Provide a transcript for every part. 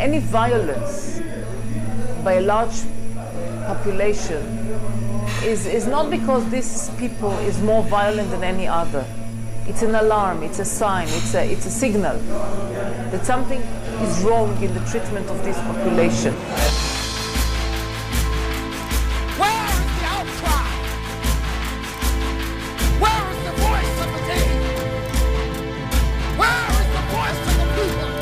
any violence by a large population is not because this people is more violent than any other. It's an alarm, it's a sign, it's a signal that something is wrong in the treatment of this population. Where is the outcry? Where is the voice of the day? Where is the voice of the people?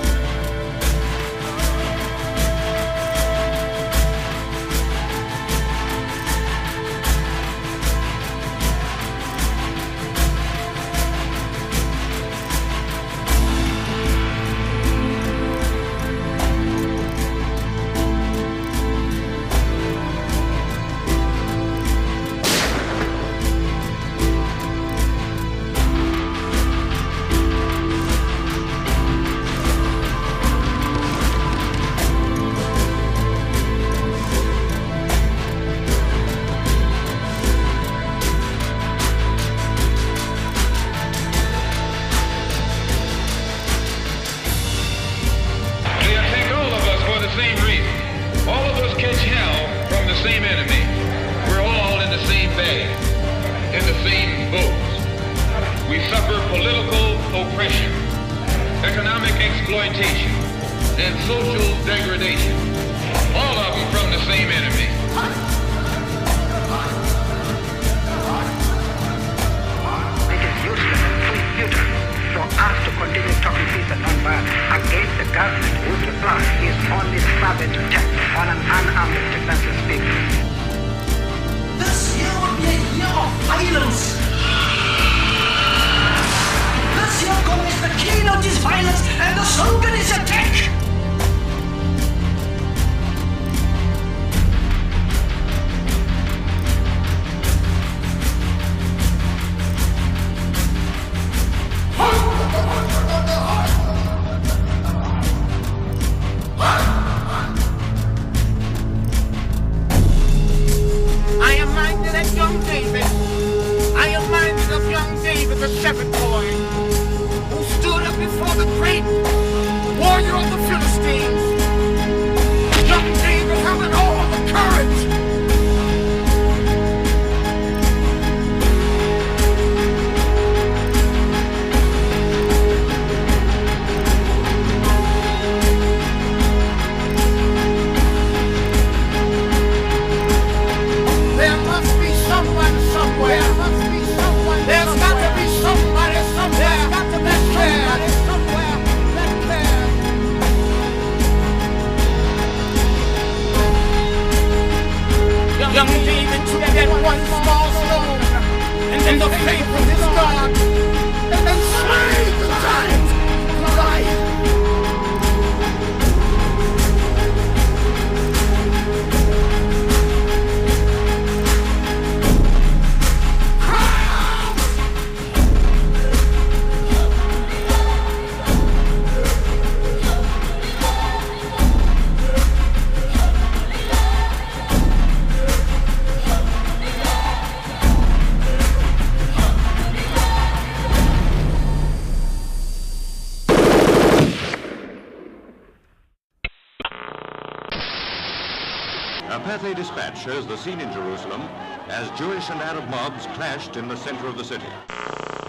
Dispatch shows the scene in Jerusalem as Jewish and Arab mobs clashed in the center of the city.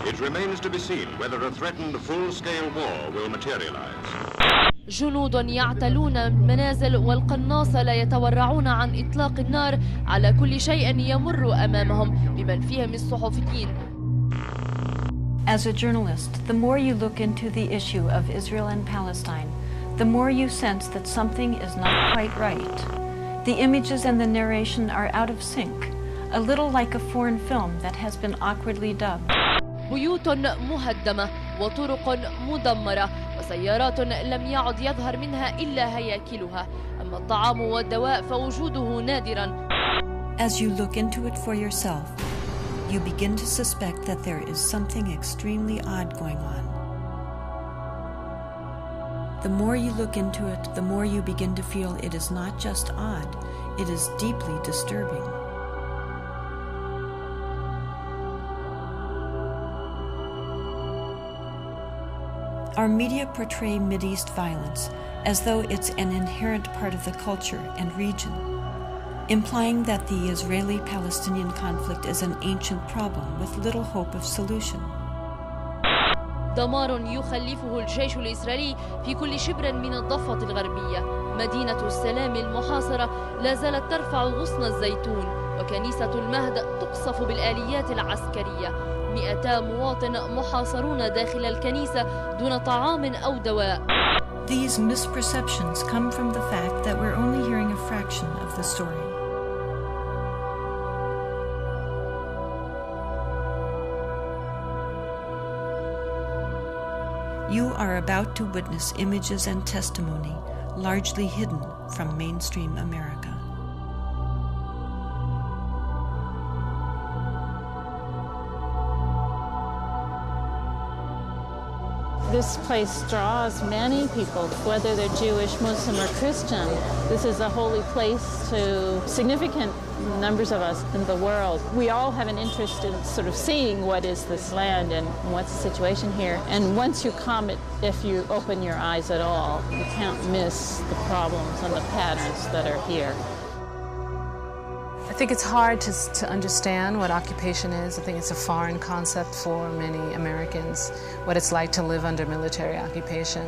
It remains to be seen whether a threatened full-scale war will materialize. جنود يعتلون المنازل والقناصة لا يتورعون عن إطلاق النار على كل شيء يمر أمامهم بمن فيهم الصحفيين. As a journalist, the more you look into the issue of Israel and Palestine, the more you sense that something is not quite right. The images and the narration are out of sync, a little like a foreign film that has been awkwardly dubbed. بيوت مهدمة وطرق مدمرة وسيارات لم يعد يظهر منها إلا هياكلها، أما الطعام والدواء فوجوده نادرا. As you look into it for yourself, you begin to suspect that there is something extremely odd going on. The more you look into it, the more you begin to feel it is not just odd, it is deeply disturbing. Our media portray Mideast violence as though it's an inherent part of the culture and region, implying that the Israeli-Palestinian conflict is an ancient problem with little hope of solution. دمار يخلفه الجيش الإسرائيلي في كل شبر من الضفة الغربية. مدينة السلام المحاصرة لا زالت ترفع غصن الزيتون، وكنيسة المهد تقصف بالآليات العسكرية. 200 مواطن محاصرون داخل الكنيسة دون طعام أو دواء. These misperceptions come from the fact that we're only hearing a fraction of the story. You are about to witness images and testimony largely hidden from mainstream America. This place draws many people, whether they're Jewish, Muslim, or Christian. This is a holy place to significant numbers of us in the world. We all have an interest in sort of seeing what is this land and what's the situation here. And once you come, if you open your eyes at all, you can't miss the problems and the patterns that are here. I think it's hard to understand what occupation is. I think it's a foreign concept for many Americans, what it's like to live under military occupation.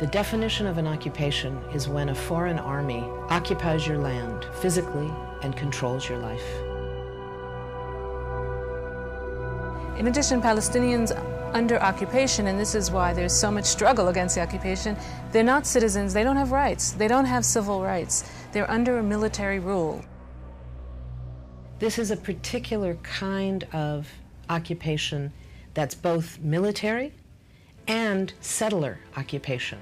The definition of an occupation is when a foreign army occupies your land physically and controls your life. In addition, Palestinians under occupation, and this is why there's so much struggle against the occupation, they're not citizens, they don't have rights, they don't have civil rights. They're under a military rule. This is a particular kind of occupation that's both military and settler occupation.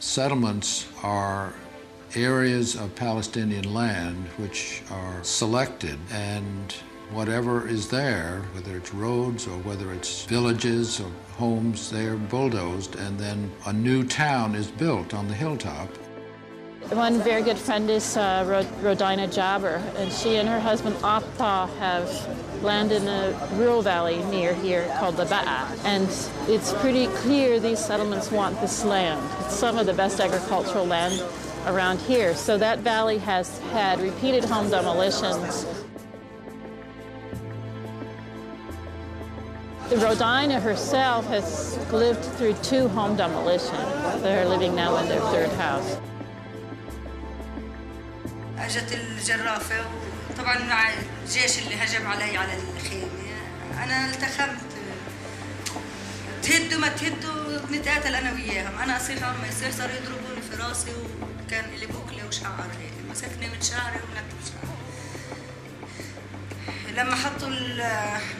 Settlements are areas of Palestinian land which are selected, and whatever is there, whether it's roads or whether it's villages or homes, they are bulldozed, and then a new town is built on the hilltop. One very good friend is Rodina Jabber, and she and her husband Abdallah have land in a rural valley near here called the Ba'a. And it's pretty clear these settlements want this land. It's some of the best agricultural land around here. So that valley has had repeated home demolitions. Rodina herself has lived through 2 home demolitions. They're living now in their 3rd house. اجت الجرافه وطبعا مع الجيش اللي هجم علي على الخيمه انا التخمت تهدوا ما تهدوا نتقاتل انا وياهم انا اصيح هم يصيح صاروا يضربوني في راسي وكان لي بوكله وشعر هيك مسكني من شعري ومنكب شعري لما حطوا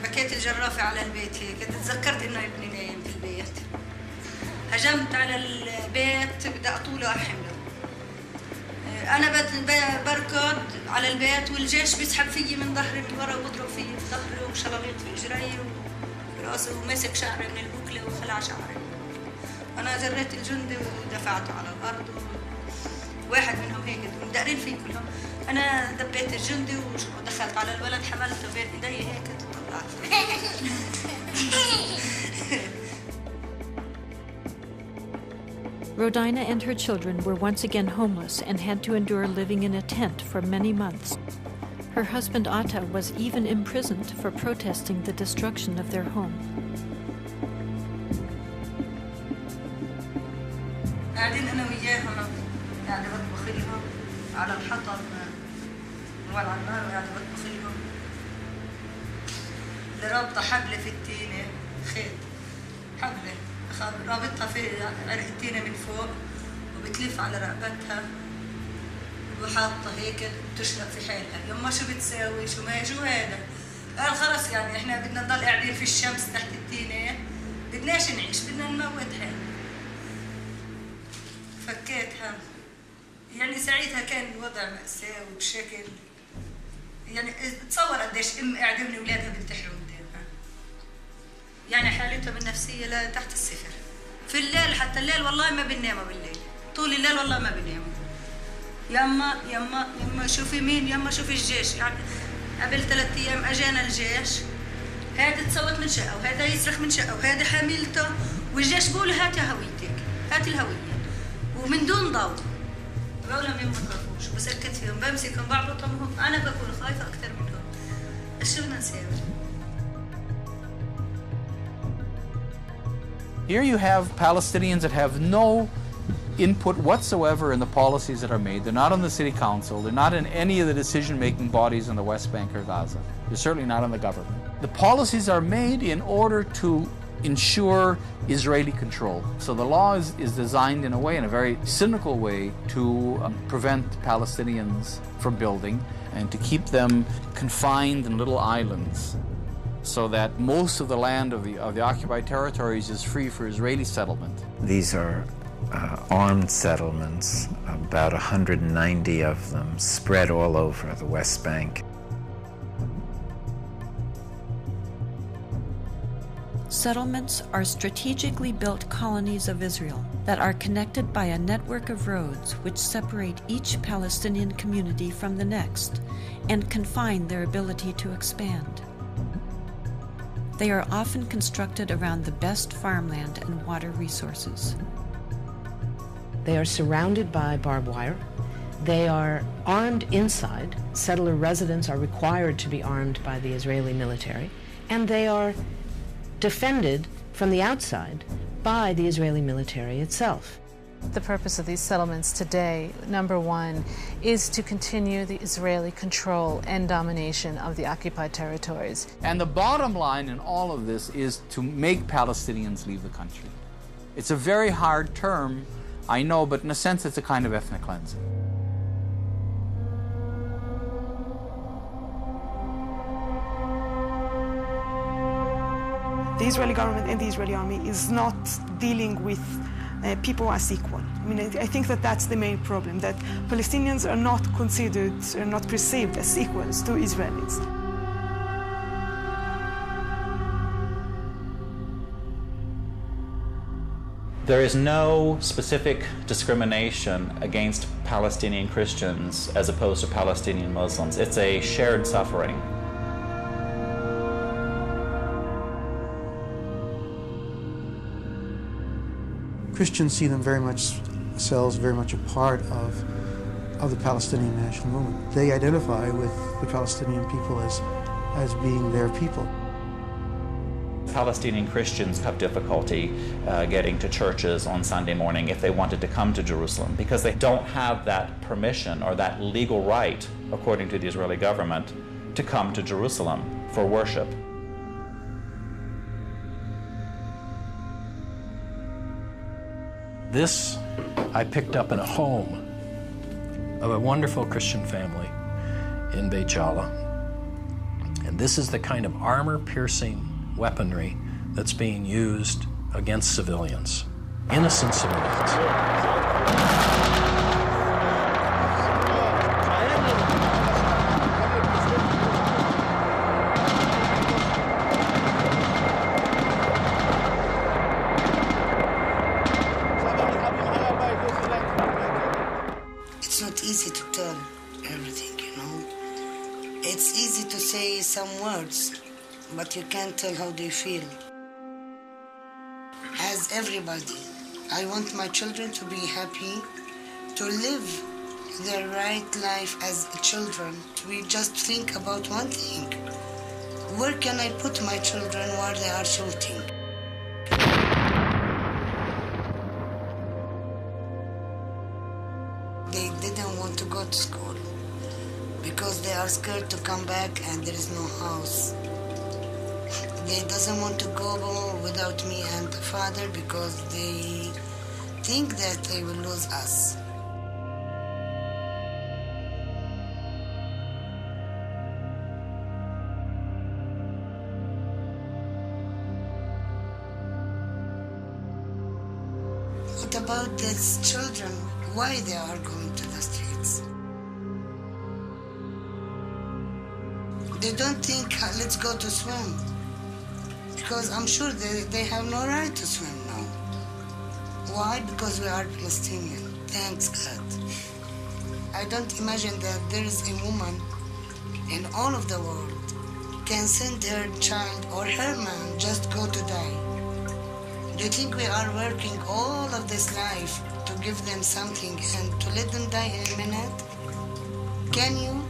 بكيت الجرافه على البيت هيك تذكرت انه ابني نايم في البيت هجمت على البيت بدي اطوله احمله أنا بركض على البيت والجيش بيسحب فيي من ظهري من ورا وبضرب فيي في ظهري وشلاليط في إجري وفي راسي ومسك شعري من البوكلة وخلع شعري. أنا جريت الجندي ودفعته على الأرض واحد منهم هيك مدقرين فيه كلهم. أنا دبيت الجندي ودخلت على الولد حملته بين إيدي هيك طلعت. Rodina and her children were once again homeless and had to endure living in a tent for many months. Her husband Atta was even imprisoned for protesting the destruction of their home. قاعدين أنا وياهم قاعدة بطبخ لهم على الحطب وعلى النار وقاعدة بطبخ لهم. اللي رابطة حبلة في التينة خيط حبلة. رابطها في عرق التينة من فوق وبتلف على رقبتها وحاطة هيك بتشلق في حالها. يما شو بتساوي شو هذا؟ قال خلص يعني احنا بدنا نضل قاعدين في الشمس تحت التينة بدناش نعيش بدنا نموتها. فكيتها يعني ساعتها كان الوضع مأساوي بشكل يعني تصور قديش ام قاعدة من اولادها بنتحروا يعني حالتهم النفسية لا تحت الصفر. في الليل حتى الليل والله ما بنناموا بالليل. طول الليل والله ما بناموا. يما شوفي مين يما شوفي الجيش يعني قبل 3 أيام أجانا الجيش هذا تصوت من شقه وهذا يصرخ من شقه وهذا حاملته، والجيش بقول هاتي هويتك، هاتي الهويه، ومن دون ضوء. بقول لهم ما تخافوش، بسكت فيهم، بمسكهم بعبطهم، انا بكون خايفه اكثر منهم. شو بدنا نسوي؟ Here you have Palestinians that have no input whatsoever in the policies that are made. They're not on the city council. They're not in any of the decision-making bodies in the West Bank or Gaza. They're certainly not in the government. The policies are made in order to ensure Israeli control. So the law is designed in a way, in a very cynical way, to prevent Palestinians from building and to keep them confined in little islands, so that most of the land of the occupied territories is free for Israeli settlement. These are armed settlements, about 190 of them, spread all over the West Bank. Settlements are strategically built colonies of Israel that are connected by a network of roads which separate each Palestinian community from the next and confine their ability to expand. They are often constructed around the best farmland and water resources. They are surrounded by barbed wire. They are armed inside. Settler residents are required to be armed by the Israeli military. And they are defended from the outside by the Israeli military itself. The purpose of these settlements today, number one, is to continue the Israeli control and domination of the occupied territories. And the bottom line in all of this is to make Palestinians leave the country. It's a very hard term, I know, but in a sense it's a kind of ethnic cleansing. The Israeli government and the Israeli army is not dealing with people as equal. I mean, I think that that's the main problem, that Palestinians are not considered, are not perceived as equals to Israelis. There is no specific discrimination against Palestinian Christians as opposed to Palestinian Muslims. It's a shared suffering. Christians see them themselves very much a part of the Palestinian national movement. They identify with the Palestinian people as being their people. Palestinian Christians have difficulty getting to churches on Sunday morning if they wanted to come to Jerusalem because they don't have that permission or that legal right, according to the Israeli government, to come to Jerusalem for worship. This I picked up in a home of a wonderful Christian family in Beit Jala. And this is the kind of armor-piercing weaponry that's being used against civilians, innocent civilians. It's not easy to tell everything, you know. It's easy to say some words, but you can't tell how they feel. As everybody, I want my children to be happy, to live their right life as children. We just think about one thing. Where can I put my children while they are shooting? They didn't want to go to school because they are scared to come back and there is no house. They doesn't want to go without me and the father because they think that they will lose us. What about these children? Why they are going to the streets? They don't think, let's go to swim. Because I'm sure they have no right to swim now. Why? Because we are Palestinian. Thanks God. I don't imagine that there is a woman in all of the world can send her child or her man just go to die. Do you think we are working all of this life to give them something and to let them die in a minute? Can you?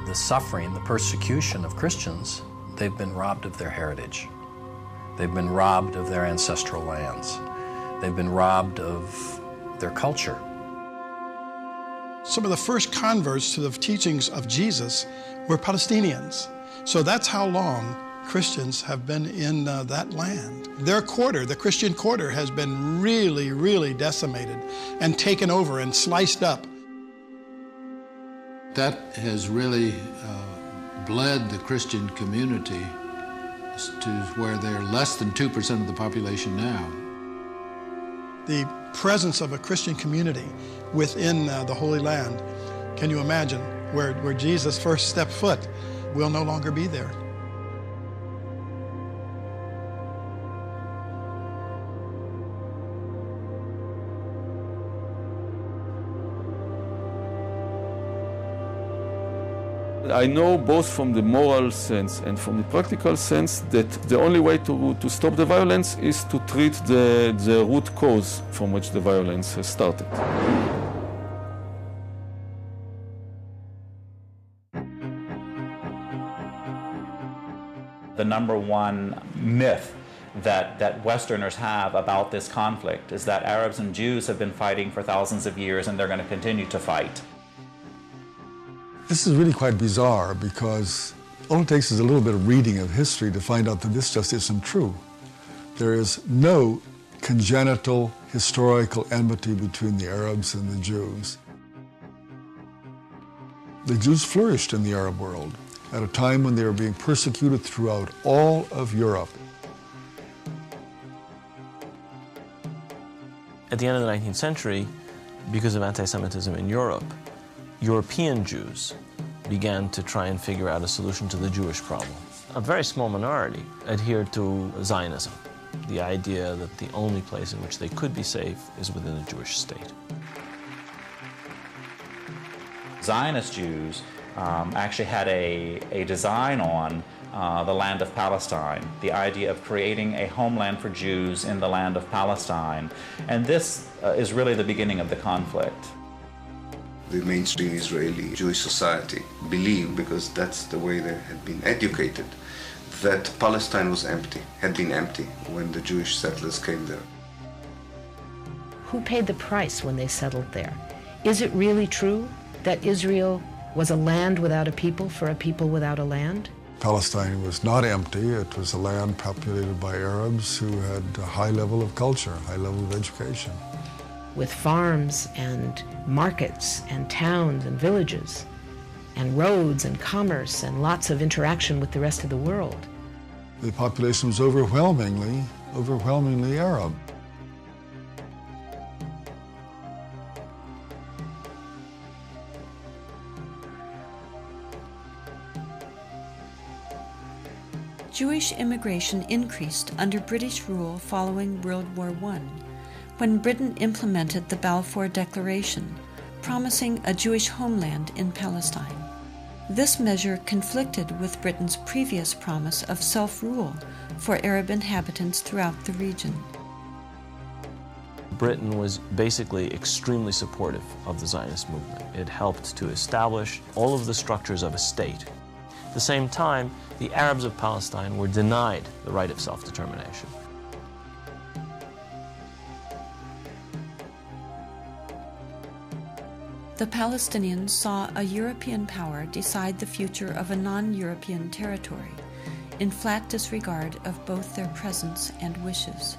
The suffering, the persecution of Christians, they've been robbed of their heritage. They've been robbed of their ancestral lands. They've been robbed of their culture. Some of the first converts to the teachings of Jesus were Palestinians. So that's how long Christians have been in that land. Their quarter, the Christian quarter, has been really, really decimated and taken over and sliced up. That has really bled the Christian community to where they're less than 2% of the population now. The presence of a Christian community within the Holy Land, can you imagine, where Jesus first stepped foot, will no longer be there. I know both from the moral sense and from the practical sense that the only way to stop the violence is to treat the root cause from which the violence has started. The number one myth that Westerners have about this conflict is that Arabs and Jews have been fighting for thousands of years and they're going to continue to fight. This is really quite bizarre because all it takes is a little bit of reading of history to find out that this just isn't true. There is no congenital historical enmity between the Arabs and the Jews. The Jews flourished in the Arab world at a time when they were being persecuted throughout all of Europe. At the end of the 19th century, because of anti-Semitism in Europe, European Jews began to try and figure out a solution to the Jewish problem. A very small minority adhered to Zionism, the idea that the only place in which they could be safe is within the Jewish state. Zionist Jews actually had a design on the land of Palestine, the idea of creating a homeland for Jews in the land of Palestine. And this is really the beginning of the conflict. The mainstream Israeli Jewish society believed, because that's the way they had been educated, that Palestine was empty, had been empty when the Jewish settlers came there. Who paid the price when they settled there? Is it really true that Israel was a land without a people for a people without a land? Palestine was not empty. It was a land populated by Arabs who had a high level of culture, high level of education. With farms and markets and towns and villages and roads and commerce and lots of interaction with the rest of the world. The population was overwhelmingly Arab. Jewish immigration increased under British rule following World War I, when Britain implemented the Balfour Declaration, promising a Jewish homeland in Palestine. This measure conflicted with Britain's previous promise of self-rule for Arab inhabitants throughout the region. Britain was basically extremely supportive of the Zionist movement. It helped to establish all of the structures of a state. At the same time, the Arabs of Palestine were denied the right of self-determination. The Palestinians saw a European power decide the future of a non-European territory, in flat disregard of both their presence and wishes.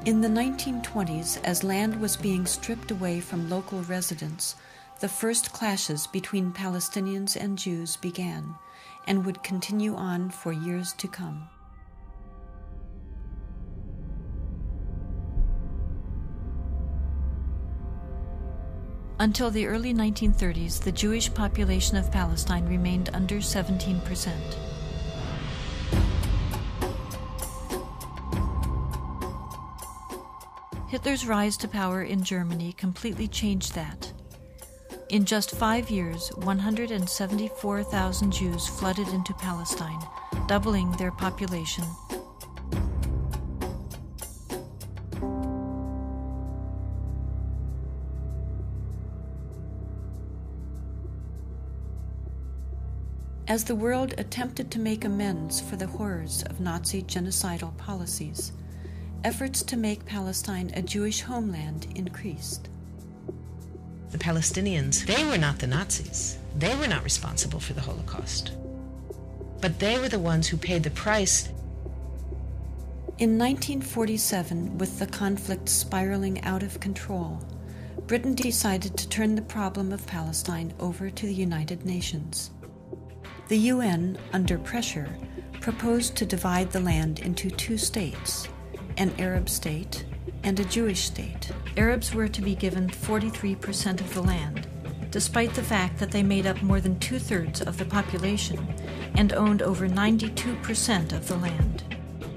In the 1920s, as land was being stripped away from local residents, the first clashes between Palestinians and Jews began, and would continue on for years to come. Until the early 1930s, the Jewish population of Palestine remained under 17%. Hitler's rise to power in Germany completely changed that. In just 5 years, 174,000 Jews flooded into Palestine, doubling their population. As the world attempted to make amends for the horrors of Nazi genocidal policies, efforts to make Palestine a Jewish homeland increased. The Palestinians, they were not the Nazis. They were not responsible for the Holocaust. But they were the ones who paid the price. In 1947, with the conflict spiraling out of control, Britain decided to turn the problem of Palestine over to the United Nations. The UN, under pressure, proposed to divide the land into 2 states, an Arab state and a Jewish state. Arabs were to be given 43% of the land, despite the fact that they made up more than 2/3 of the population and owned over 92% of the land.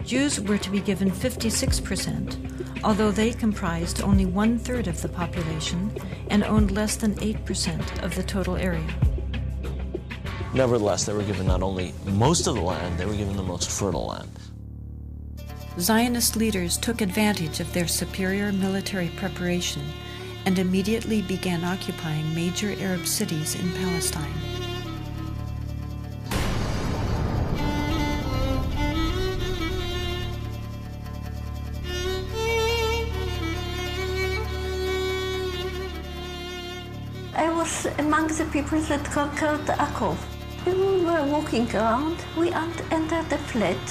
Jews were to be given 56%, although they comprised only 1/3 of the population and owned less than 8% of the total area. Nevertheless, they were given not only most of the land, they were given the most fertile land. Zionist leaders took advantage of their superior military preparation and immediately began occupying major Arab cities in Palestine. I was among the people that conquered Akko. When we were walking around, we entered a flat.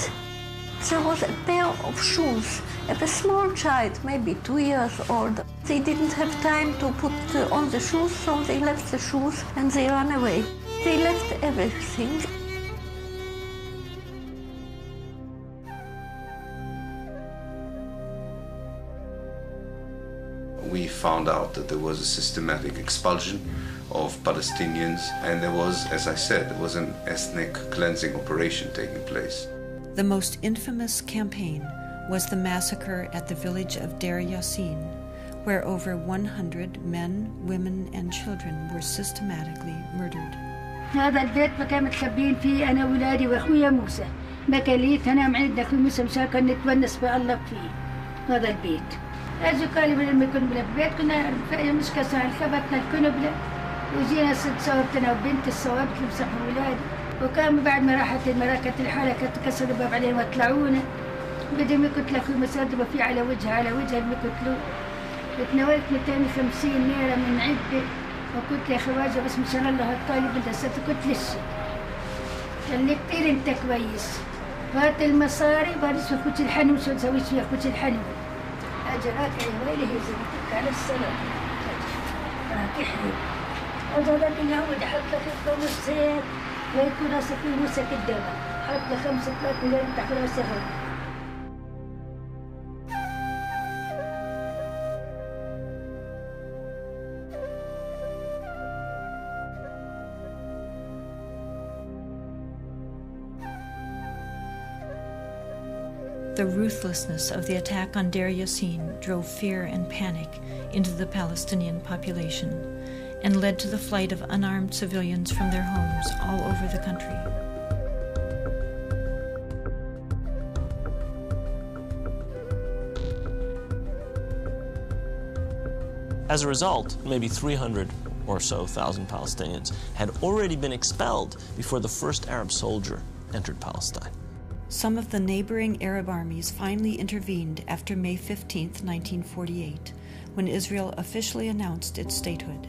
There was a pair of shoes of a small child, maybe 2 years old. They didn't have time to put on the shoes, so they left the shoes and they ran away. They left everything. We found out that there was a systematic expulsion of Palestinians, and there was, as I said, there was an ethnic cleansing operation taking place. The most infamous campaign was the massacre at the village of Deir Yassin, where over 100 men, women, and children were systematically murdered. هذا البيت ما كان متخبين فيه أنا وولادي وأخويا موسى. ما كان ليت أنا معدنا أخوي موسى مشان نتونس بالله فيه. هذا البيت. أجوا قالوا لما كنا بالبيت كنا مش كسر خبطنا الكنبلة وجينا صوبتنا وبنت الصوابت اللي مسحوا ولادي. وكان بعد ما راحت المراكة الحالة كانت تكسر الباب علينا وطلعونا بدهم يقتلوا أخوي مسدبة فيه على وجهها اللي يقتلوه. تناولت 250 ليرة من عدة وقلت يا خواجة بس مشان الله الطالب بدها ستكت للشي. قال لي كتير انت كويس. هات المصاري وبعدين شو أخوتي الحنو شو نسوي شو يا أخوتي الحنو. أجراك يا ويلي هي زمتك على السلام. راكحني. وجدت إنه هو حط لك الخمس زيت. ويكون راسك في موسك الدم حط 5 مليون تحت راسك. The ruthlessness of the attack on Deir Yassin drove fear and panic into the Palestinian population and led to the flight of unarmed civilians from their homes all over the country. As a result, maybe 300 or so thousand Palestinians had already been expelled before the first Arab soldier entered Palestine. Some of the neighboring Arab armies finally intervened after May 15, 1948, when Israel officially announced its statehood.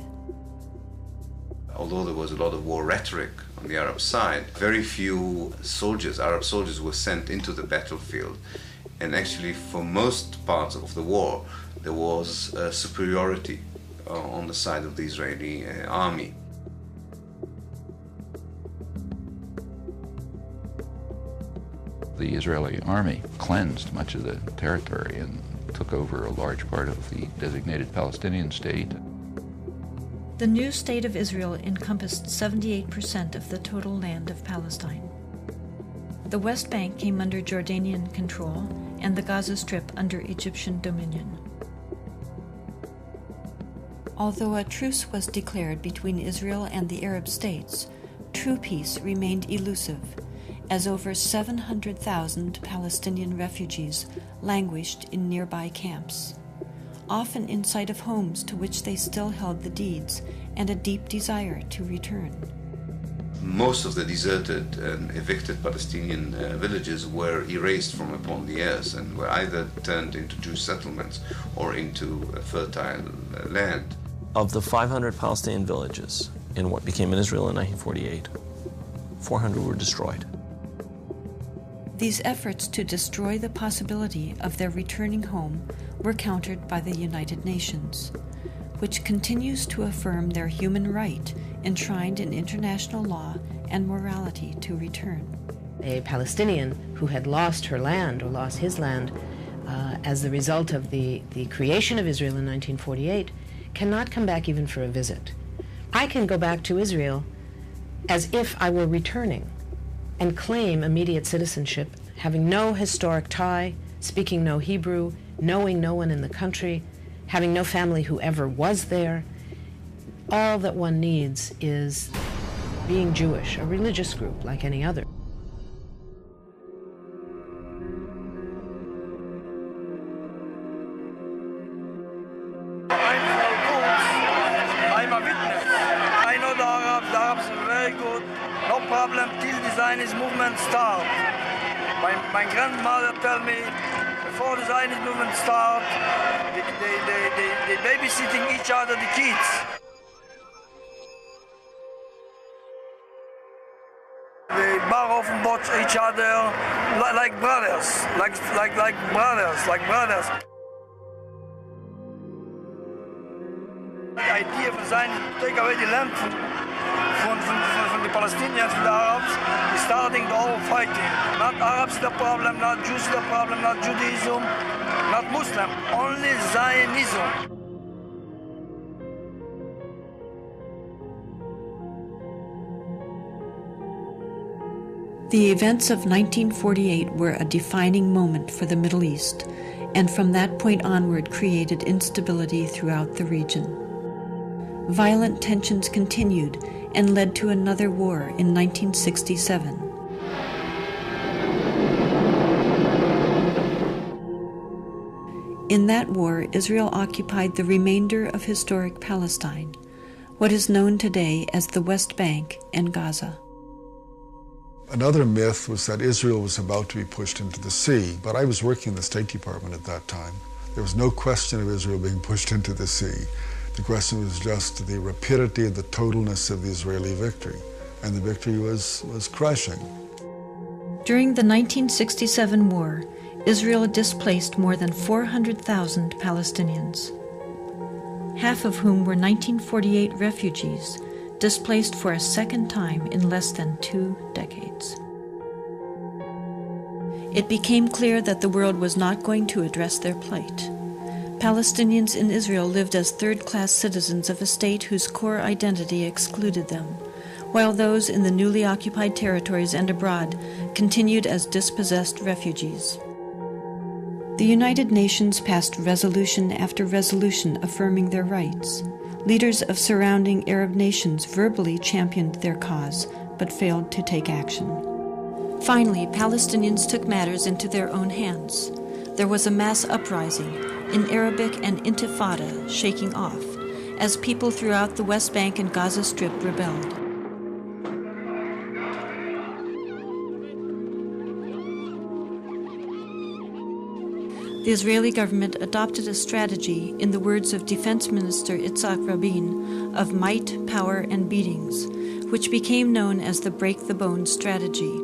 Although there was a lot of war rhetoric on the Arab side, very few soldiers, Arab soldiers, were sent into the battlefield. And actually, for most parts of the war, there was superiority on the side of the Israeli army. The Israeli army cleansed much of the territory and took over a large part of the designated Palestinian state. The new state of Israel encompassed 78% of the total land of Palestine. The West Bank came under Jordanian control and the Gaza Strip under Egyptian dominion. Although a truce was declared between Israel and the Arab states, true peace remained elusive, as over 700,000 Palestinian refugees languished in nearby camps, often in sight of homes to which they still held the deeds and a deep desire to return. Most of the deserted and evicted Palestinian villages were erased from upon the earth and were either turned into Jewish settlements or into fertile land. Of the 500 Palestinian villages in what became Israel in 1948, 400 were destroyed. These efforts to destroy the possibility of their returning home were countered by the United Nations, which continues to affirm their human right enshrined in international law and morality to return. A Palestinian who had lost her land or lost his land as the result of the creation of Israel in 1948 cannot come back even for a visit. I can go back to Israel as if I were returning and claim immediate citizenship, having no historic tie, speaking no Hebrew, knowing no one in the country, having no family who ever was there. All that one needs is being Jewish, a religious group like any other. I'm a witness. I know the Arabs are very good. No problem till the Zionist movement start. My grandmother tell me before the Zionist movement start, they babysitting each other, the kids. They bar often watch each other like brothers, like brothers. The idea of Zionism to take away the land from the Palestinians, from the Arabs, is starting the whole fighting. Not Arabs the problem, not Jews the problem, not Judaism, not Muslim, only Zionism. The events of 1948 were a defining moment for the Middle East, and from that point onward created instability throughout the region. Violent tensions continued and led to another war in 1967. In that war, Israel occupied the remainder of historic Palestine, what is known today as the West Bank and Gaza. Another myth was that Israel was about to be pushed into the sea, but I was working in the State Department at that time. There was no question of Israel being pushed into the sea. The question was just the rapidity and the totalness of the Israeli victory, and the victory was crushing. During the 1967 war, Israel displaced more than 400,000 Palestinians, half of whom were 1948 refugees, displaced for a second time in less than 2 decades. It became clear that the world was not going to address their plight. Palestinians in Israel lived as third-class citizens of a state whose core identity excluded them, while those in the newly occupied territories and abroad continued as dispossessed refugees. The United Nations passed resolution after resolution affirming their rights. Leaders of surrounding Arab nations verbally championed their cause, but failed to take action. Finally, Palestinians took matters into their own hands. There was a mass uprising, in Arabic an intifada, shaking off, as people throughout the West Bank and Gaza Strip rebelled. The Israeli government adopted a strategy, in the words of Defense Minister Itzhak Rabin, of might, power, and beatings, which became known as the Break the Bones strategy.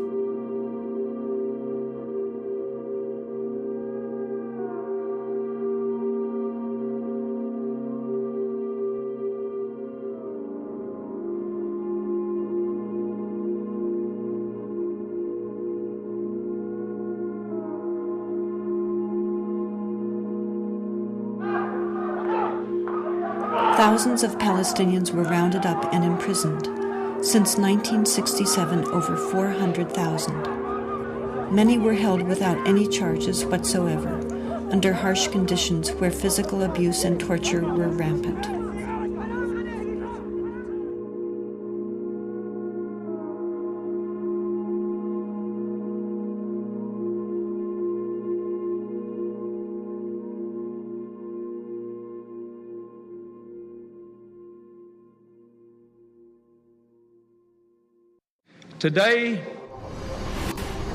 Thousands of Palestinians were rounded up and imprisoned. Since 1967, over 400,000. Many were held without any charges whatsoever, under harsh conditions where physical abuse and torture were rampant. Today,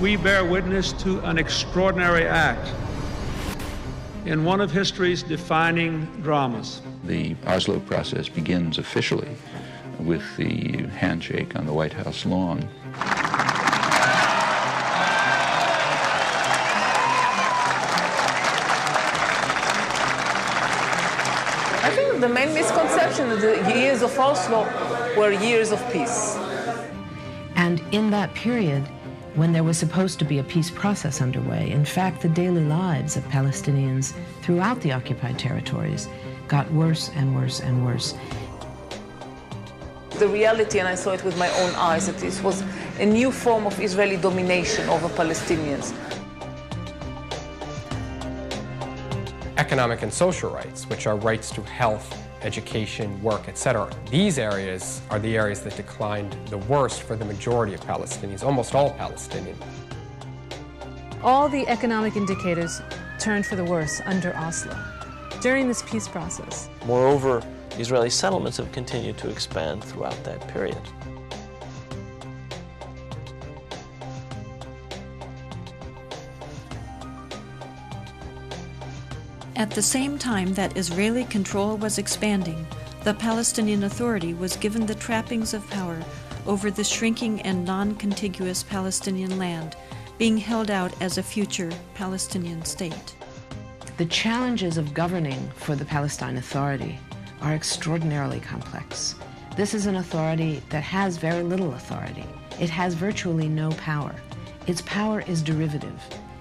we bear witness to an extraordinary act in one of history's defining dramas. The Oslo process begins officially with the handshake on the White House lawn. I think the main misconception is the years of Oslo were years of peace. And in that period, when there was supposed to be a peace process underway, in fact, the daily lives of Palestinians throughout the occupied territories got worse and worse and worse. The reality, and I saw it with my own eyes, that this was a new form of Israeli domination over Palestinians. Economic and social rights, which are rights to health, education, work, etc. These areas are the areas that declined the worst for the majority of Palestinians, almost all Palestinians. All the economic indicators turned for the worse under Oslo during this peace process. Moreover, Israeli settlements have continued to expand throughout that period. At the same time that Israeli control was expanding, the Palestinian Authority was given the trappings of power over the shrinking and non-contiguous Palestinian land, being held out as a future Palestinian state. The challenges of governing for the Palestine Authority are extraordinarily complex. This is an authority that has very little authority. It has virtually no power. Its power is derivative.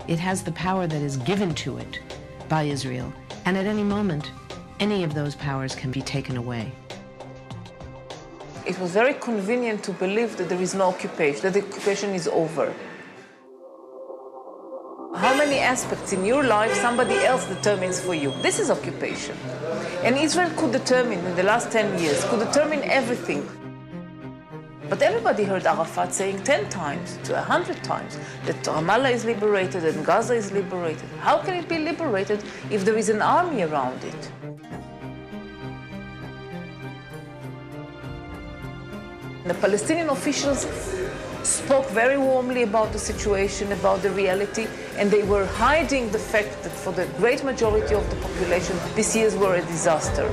It has the power that is given to it by Israel, and at any moment, any of those powers can be taken away. It was very convenient to believe that there is no occupation, that the occupation is over. How many aspects in your life somebody else determines for you? This is occupation. And Israel could determine, in the last 10 years, could determine everything. But everybody heard Arafat saying 10 times to 100 times that Ramallah is liberated and Gaza is liberated. How can it be liberated if there is an army around it? The Palestinian officials spoke very warmly about the situation, about the reality, and they were hiding the fact that for the great majority of the population, these years were a disaster.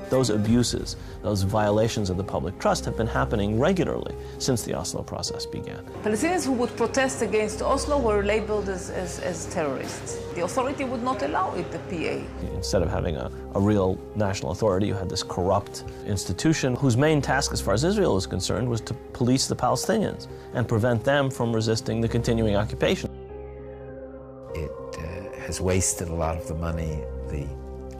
Those abuses, those violations of the public trust have been happening regularly since the Oslo process began. Palestinians who would protest against Oslo were labeled as terrorists. The authority would not allow it, the PA. Instead of having a real national authority, you had this corrupt institution whose main task, as far as Israel was concerned, was to police the Palestinians and prevent them from resisting the continuing occupation. It has wasted a lot of the money the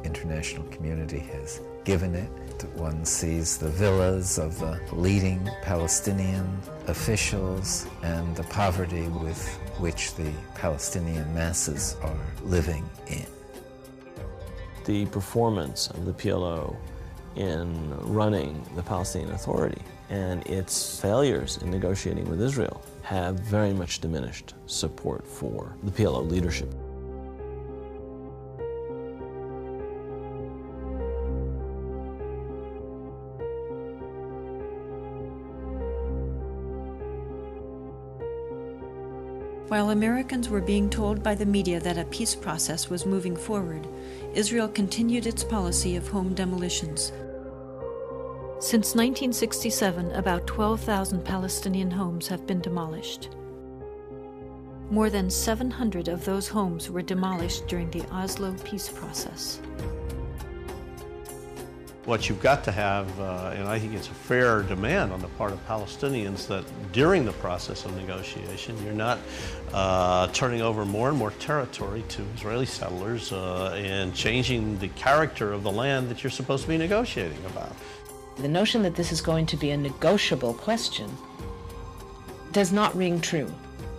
international community has given it. One sees the villas of the leading Palestinian officials and the poverty with which the Palestinian masses are living in. The performance of the PLO in running the Palestinian Authority and its failures in negotiating with Israel have very much diminished support for the PLO leadership. While Americans were being told by the media that a peace process was moving forward, Israel continued its policy of home demolitions. Since 1967, about 12,000 Palestinian homes have been demolished. More than 700 of those homes were demolished during the Oslo peace process. What you've got to have, and I think it's a fair demand on the part of Palestinians, that during the process of negotiation, you're not turning over more and more territory to Israeli settlers and changing the character of the land that you're supposed to be negotiating about. The notion that this is going to be a negotiable question does not ring true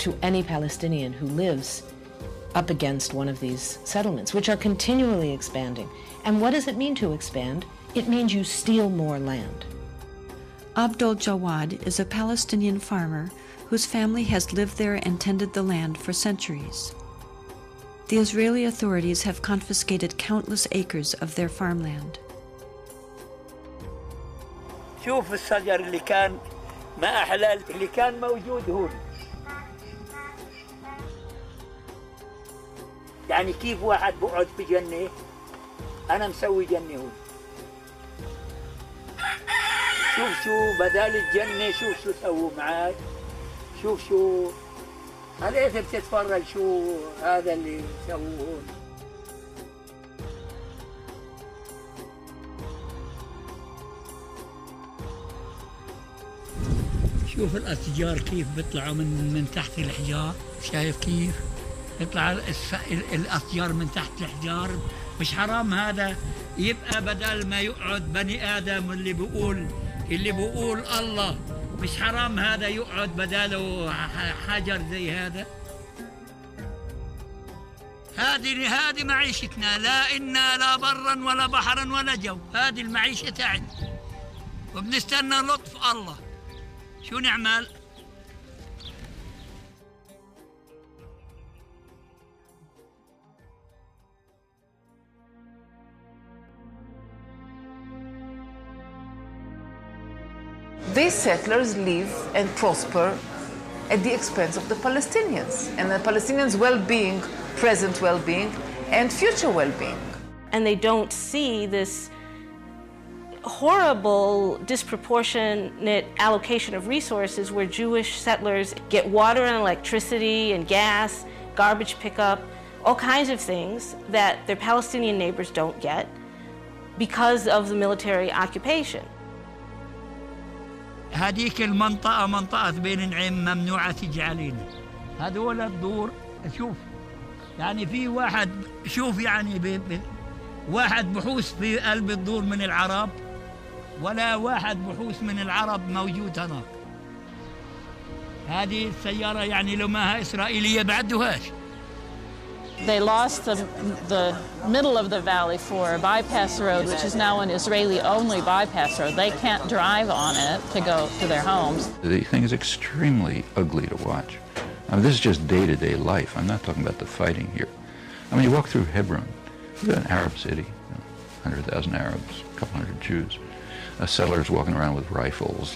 to any Palestinian who lives up against one of these settlements, which are continually expanding. And what does it mean to expand? It means you steal more land. Abdul Jawad is a Palestinian farmer whose family has lived there and tended the land for centuries. The Israeli authorities have confiscated countless acres of their farmland. شوف الشجر اللي كان ما أحلى اللي كان موجود هون. يعني كيف واحد بقعد في جنة أنا مسوي جنة هون. شوف شو بدال الجنة شوف شو سووا معاي. شوف شو هلأ بتتفرج شو هذا اللي سووه هون. شوف الأشجار كيف بيطلعوا من تحت الحجار، شايف كيف؟ يطلع الأشجار من تحت الحجار، مش حرام هذا يبقى بدل ما يقعد بني آدم اللي بيقول الله، مش حرام هذا يقعد بداله حجر زي هذا؟ هذه معيشتنا، لا إنا لا برا ولا بحرا ولا جو، هذه المعيشة تاعنا، وبنستنى لطف الله. شو نعمل؟ These settlers live and prosper at the expense of the Palestinians and the Palestinians' well-being, present well-being, and future well-being. And they don't see this horrible, disproportionate allocation of resources where Jewish settlers get water and electricity and gas, garbage pickup, all kinds of things that their Palestinian neighbors don't get because of the military occupation. هذيك المنطقة منطقة بين نعيم ممنوعة تيجي علينا. هذول الدور شوف يعني في واحد شوف يعني واحد بحوس في قلب الدور من العرب ولا واحد بحوس من العرب موجود هناك. هذه السيارة يعني لو ما إسرائيلية بعدوهاش. They lost the middle of the valley for a bypass road, which is now an Israeli-only bypass road. They can't drive on it to go to their homes. The thing is extremely ugly to watch. I mean, this is just day-to-day life. I'm not talking about the fighting here. I mean, you walk through Hebron, you've got an Arab city, 100,000 Arabs, a couple hundred Jews, settlers walking around with rifles,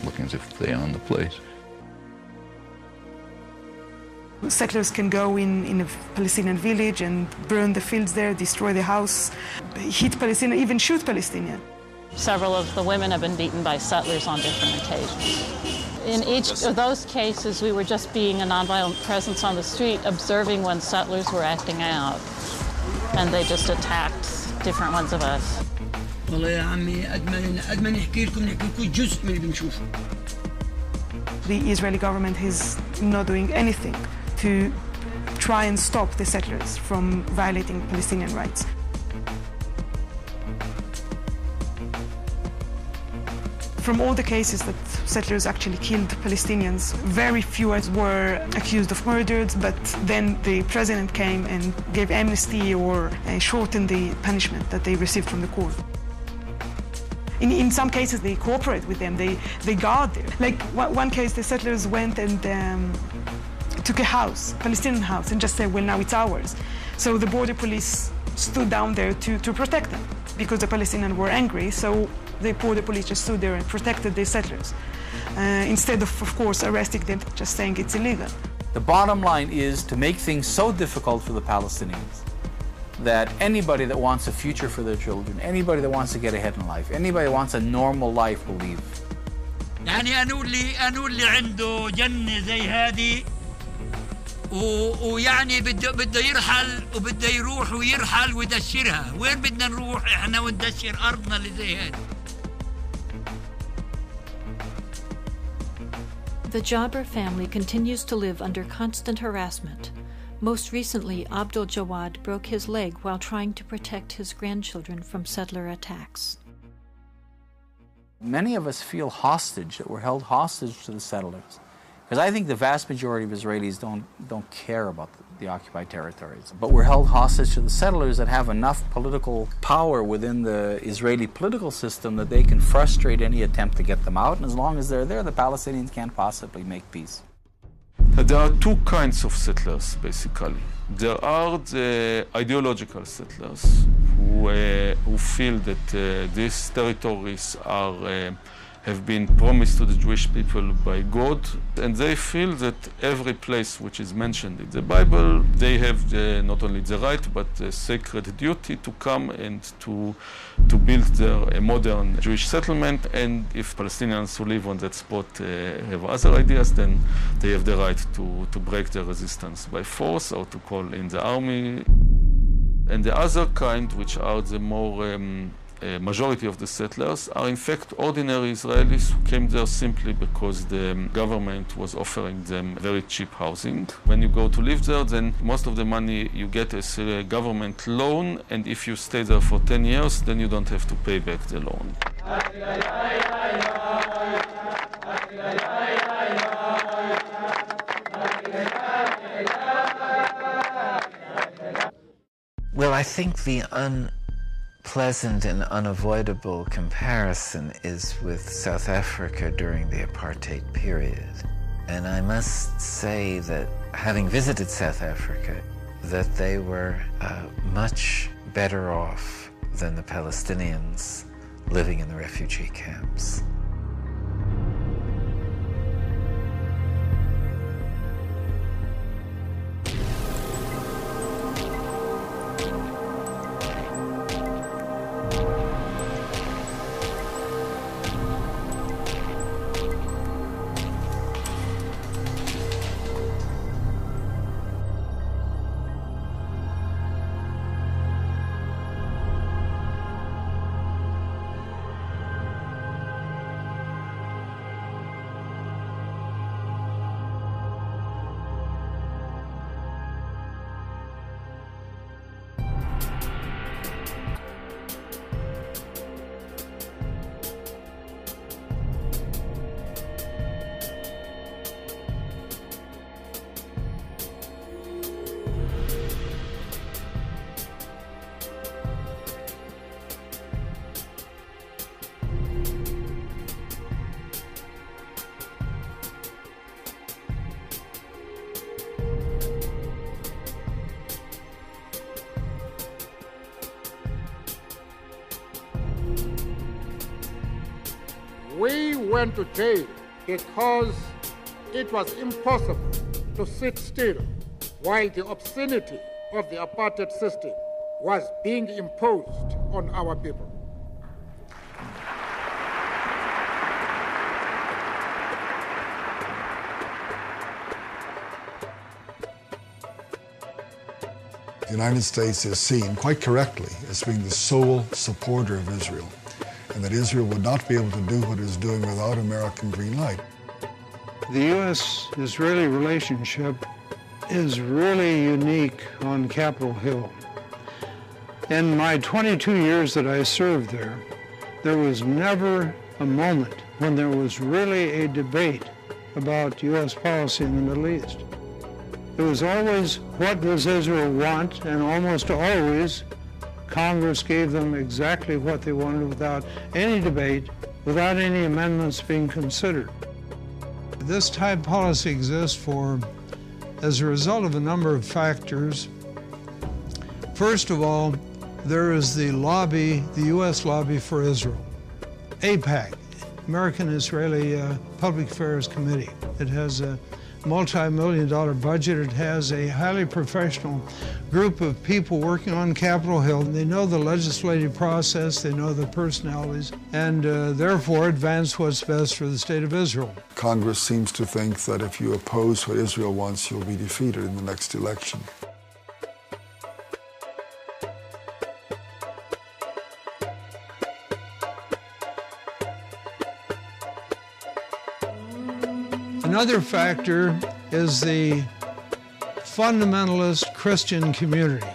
looking as if they own the place. Settlers can go in a Palestinian village and burn the fields there, destroy the house, hit Palestinians, even shoot Palestinians. Several of the women have been beaten by settlers on different occasions. In each of those cases, we were just being a nonviolent presence on the street, observing when settlers were acting out, and they just attacked different ones of us. The Israeli government is not doing anything to try and stop the settlers from violating Palestinian rights. From all the cases that settlers actually killed Palestinians, very few were accused of murders, but then the president came and gave amnesty or shortened the punishment that they received from the court. In some cases, they cooperate with them, they guard them. Like one case, the settlers went and took a house, Palestinian house, and just said, well, now it's ours. So the border police stood down there to protect them because the Palestinians were angry. So the border police just stood there and protected the settlers instead of course, arresting them, just saying it's illegal. The bottom line is to make things so difficult for the Palestinians that anybody that wants a future for their children, anybody that wants to get ahead in life, anybody that wants a normal life will leave. يعني أنا اللي عنده جنة زي هذه ويعني بده يرحل وبده يروح ويرحل ويدشرها. وين بدنا نروح احنا وندشر ارضنا اللي زي هيك؟ The Jabr family continues to live under constant harassment. Most recently, Abdul Jawad broke his leg while trying to protect his grandchildren from settler attacks. Many of us feel hostage, that we're held hostage to the settlers. Because I think the vast majority of Israelis don't care about the occupied territories. But we're held hostage to the settlers that have enough political power within the Israeli political system that they can frustrate any attempt to get them out. And as long as they're there, the Palestinians can't possibly make peace. There are two kinds of settlers, basically. There are the ideological settlers who feel that these territories have been promised to the Jewish people by God, and they feel that every place which is mentioned in the Bible, they have not only the right but the sacred duty to come and to build their modern Jewish settlement. And if Palestinians who live on that spot have other ideas, then they have the right to break their resistance by force or to call in the army. And the other kind, which are the more majority of the settlers, are in fact ordinary Israelis who came there simply because the government was offering them very cheap housing. When you go to live there, then most of the money you get is a government loan, and if you stay there for 10 years, then you don't have to pay back the loan. Well, I think the unpleasant and unavoidable comparison is with South Africa during the apartheid period. And I must say that having visited South Africa, that they were much better off than the Palestinians living in the refugee camps. We went to jail because it was impossible to sit still while the obscenity of the apartheid system was being imposed on our people. The United States is seen, quite correctly, as being the sole supporter of Israel, and that Israel would not be able to do what it is doing without American green light. The U.S.-Israeli relationship is really unique on Capitol Hill. In my 22 years that I served there was never a moment when there was really a debate about U.S. policy in the Middle East. It was always, what does Israel want? And almost always, Congress gave them exactly what they wanted without any debate, without any amendments being considered. This type policy exists as a result of a number of factors. First of all, there is the lobby, the U.S. lobby for Israel, AIPAC, American Israeli Public Affairs Committee. It has multi-million-dollar budget. It has a highly professional group of people working on Capitol Hill. They know the legislative process, they know the personalities, and therefore advance what's best for the state of Israel. Congress seems to think that if you oppose what Israel wants, you'll be defeated in the next election. Another factor is the fundamentalist Christian community.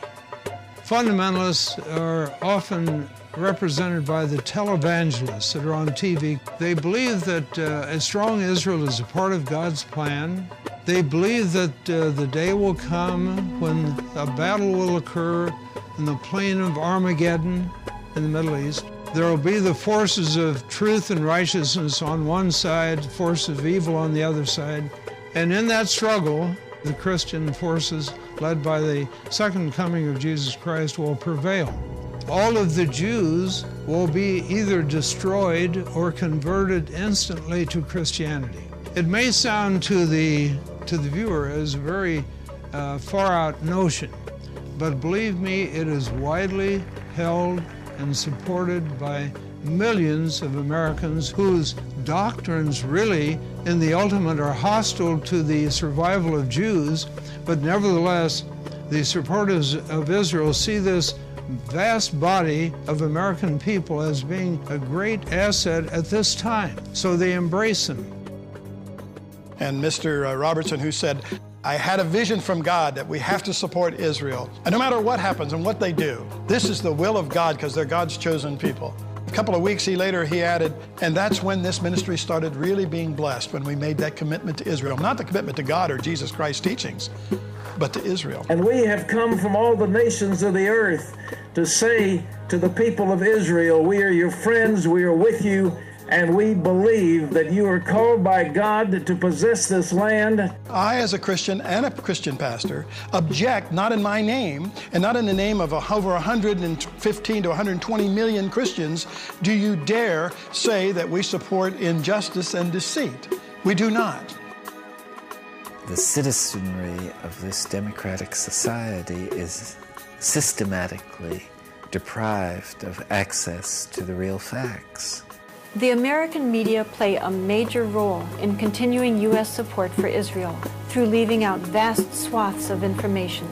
Fundamentalists are often represented by the televangelists that are on TV. They believe that a strong Israel is a part of God's plan. They believe that the day will come when a battle will occur in the plain of Armageddon in the Middle East. There will be the forces of truth and righteousness on one side, forces of evil on the other side. And in that struggle, the Christian forces, led by the second coming of Jesus Christ, will prevail. All of the Jews will be either destroyed or converted instantly to Christianity. It may sound to the viewer as a very far-out notion, but believe me, it is widely held and supported by millions of Americans whose doctrines really, in the ultimate, are hostile to the survival of Jews, but nevertheless, the supporters of Israel see this vast body of American people as being a great asset at this time, so they embrace them. And Mr. Robertson, who said, I had a vision from God that we have to support Israel. And no matter what happens and what they do, this is the will of God because they're God's chosen people. A couple of weeks later, he added, and that's when this ministry started really being blessed, when we made that commitment to Israel. Not the commitment to God or Jesus Christ's teachings, but to Israel. And we have come from all the nations of the earth to say to the people of Israel, we are your friends, we are with you, and we believe that you are called by God to possess this land. I, as a Christian and a Christian pastor, object not in my name and not in the name of over 115 to 120 million Christians do you dare say that we support injustice and deceit. We do not. The citizenry of this democratic society is systematically deprived of access to the real facts. The American media play a major role in continuing U.S. support for Israel through leaving out vast swaths of information.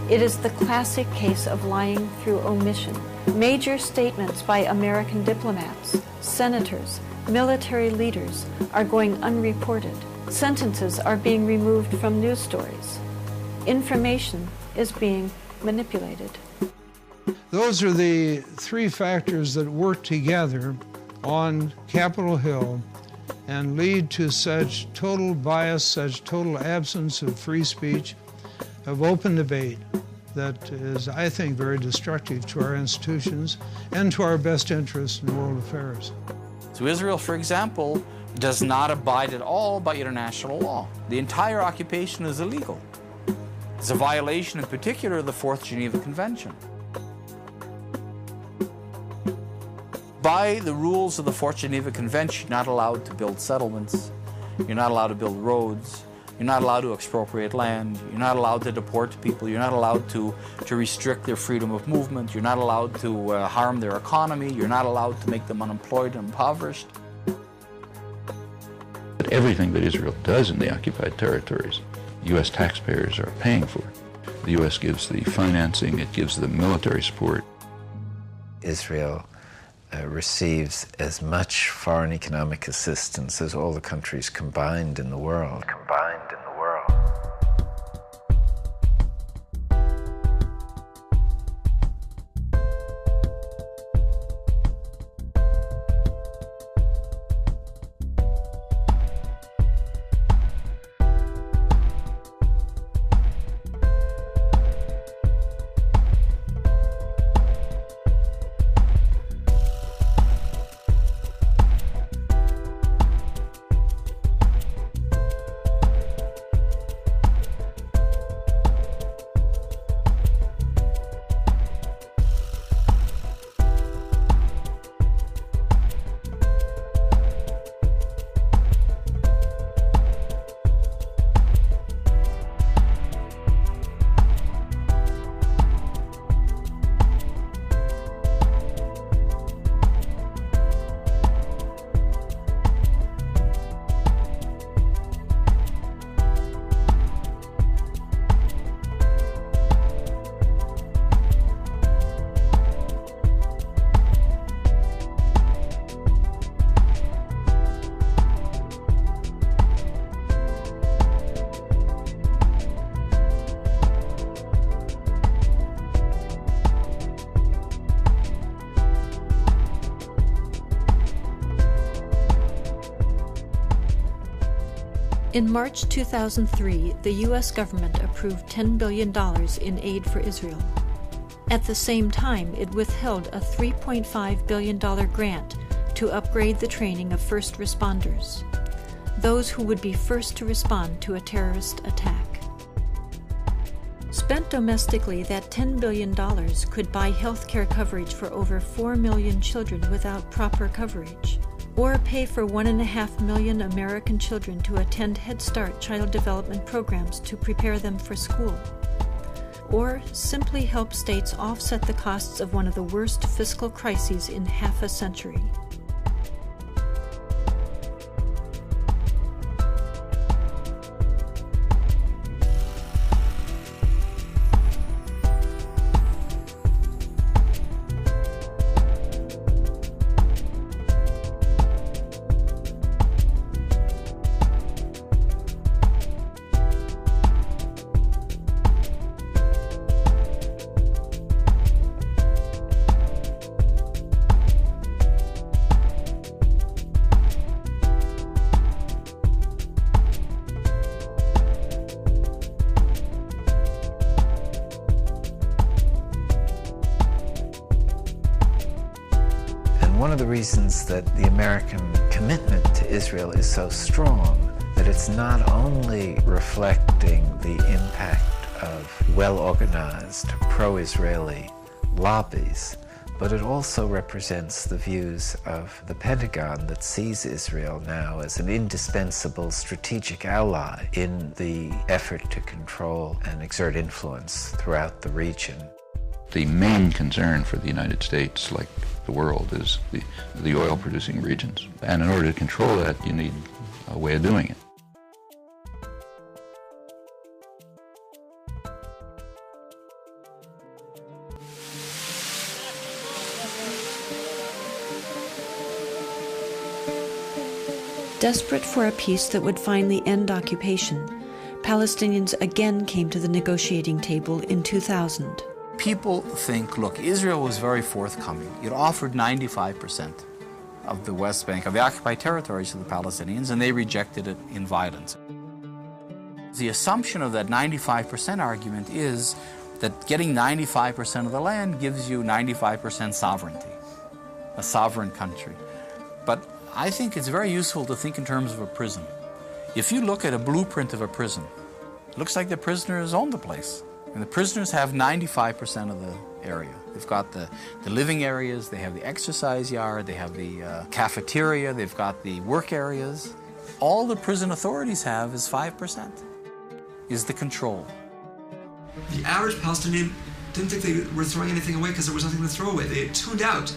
It is the classic case of lying through omission. Major statements by American diplomats, senators, military leaders are going unreported. Sentences are being removed from news stories. Information is being manipulated. Those are the three factors that work together on Capitol Hill and lead to such total bias, such total absence of free speech, of open debate, that is, I think, very destructive to our institutions and to our best interests in world affairs. So Israel, for example, does not abide at all by international law. The entire occupation is illegal. It's a violation, in particular, of the Fourth Geneva Convention. By the rules of the Fourth Geneva Convention, you're not allowed to build settlements, you're not allowed to build roads, you're not allowed to expropriate land, you're not allowed to deport people, you're not allowed to restrict their freedom of movement, you're not allowed to harm their economy, you're not allowed to make them unemployed and impoverished. But everything that Israel does in the occupied territories, U.S. taxpayers are paying for. The U.S. gives the financing, it gives the military support. Israel receives as much foreign economic assistance as all the countries combined in the world. In March 2003, the U.S. government approved $10 billion in aid for Israel. At the same time, it withheld a $3.5 billion grant to upgrade the training of first responders, those who would be first to respond to a terrorist attack. Spent domestically, that $10 billion could buy health care coverage for over 4 million children without proper coverage, or pay for 1.5 million American children to attend Head Start child development programs to prepare them for school, or simply help states offset the costs of one of the worst fiscal crises in half a century. One of the reasons that the American commitment to Israel is so strong, that it's not only reflecting the impact of well-organized pro-Israeli lobbies, but it also represents the views of the Pentagon that sees Israel now as an indispensable strategic ally in the effort to control and exert influence throughout the region. The main concern for the United States, like the world, is the oil-producing regions. And in order to control that, you need a way of doing it. Desperate for a peace that would finally end occupation, Palestinians again came to the negotiating table in 2000. People think, look, Israel was very forthcoming. It offered 95% of the West Bank, of the occupied territories to the Palestinians, and they rejected it in violence. The assumption of that 95% argument is that getting 95% of the land gives you 95% sovereignty, a sovereign country. But I think it's very useful to think in terms of a prison. If you look at a blueprint of a prison, it looks like the prisoners own the place. And the prisoners have 95% of the area. They've got the living areas, they have the exercise yard, they have the cafeteria, they've got the work areas. All the prison authorities have is 5%, is the control. The average Palestinian didn't think they were throwing anything away because there was nothing to throw away. They had tuned out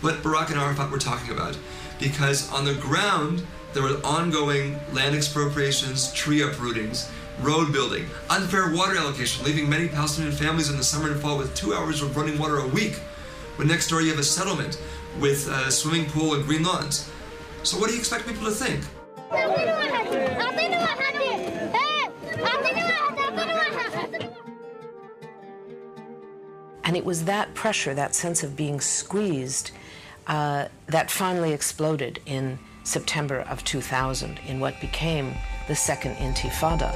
what Barak and Arafat were talking about, because on the ground there were ongoing land expropriations, tree uprootings, road building, unfair water allocation, leaving many Palestinian families in the summer and fall with 2 hours of running water a week, when next door you have a settlement with a swimming pool and green lawns. So what do you expect people to think? And it was that pressure, that sense of being squeezed, that finally exploded in September of 2000 in what became the Second Intifada.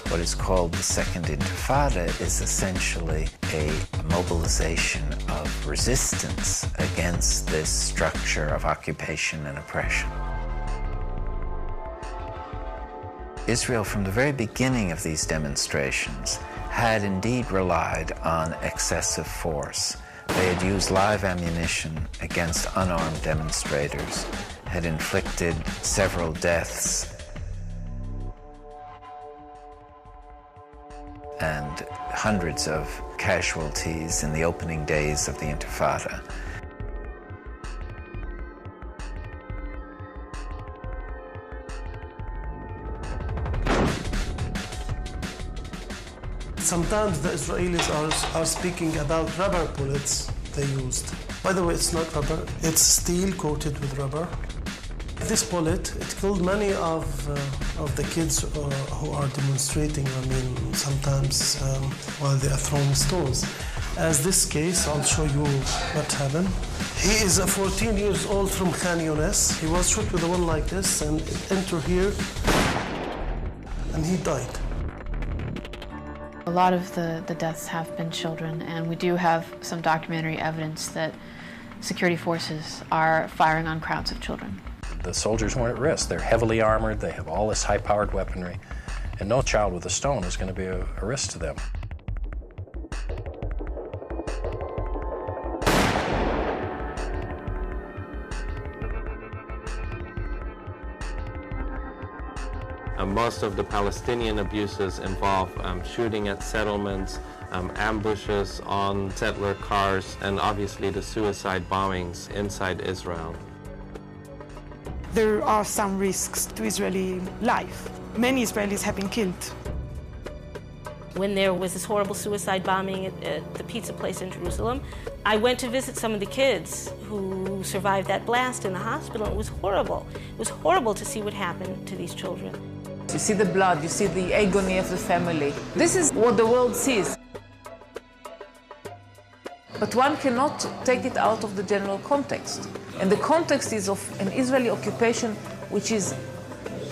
What is called the Second Intifada is essentially a mobilization of resistance against this structure of occupation and oppression. Israel, from the very beginning of these demonstrations, had indeed relied on excessive force. They had used live ammunition against unarmed demonstrators, had inflicted several deaths and hundreds of casualties in the opening days of the Intifada. Sometimes the Israelis are speaking about rubber bullets they used. By the way, it's not rubber, it's steel coated with rubber. This bullet, it killed many of the kids who are demonstrating, sometimes while they are throwing stones. As this case, I'll show you what happened. He is a 14 years old from Khan Younis. He was shot with a one like this and it entered here and he died. A lot of the deaths have been children, and we do have some documentary evidence that security forces are firing on crowds of children. The soldiers weren't at risk. They're heavily armored, they have all this high-powered weaponry, and no child with a stone is going to be a risk to them. Most of the Palestinian abuses involve shooting at settlements, ambushes on settler cars, and obviously the suicide bombings inside Israel. There are some risks to Israeli life. Many Israelis have been killed. When there was this horrible suicide bombing at the pizza place in Jerusalem, I went to visit some of the kids who survived that blast in the hospital. It was horrible. It was horrible to see what happened to these children. You see the blood, you see the agony of the family. This is what the world sees. But one cannot take it out of the general context. And the context is of an Israeli occupation which is,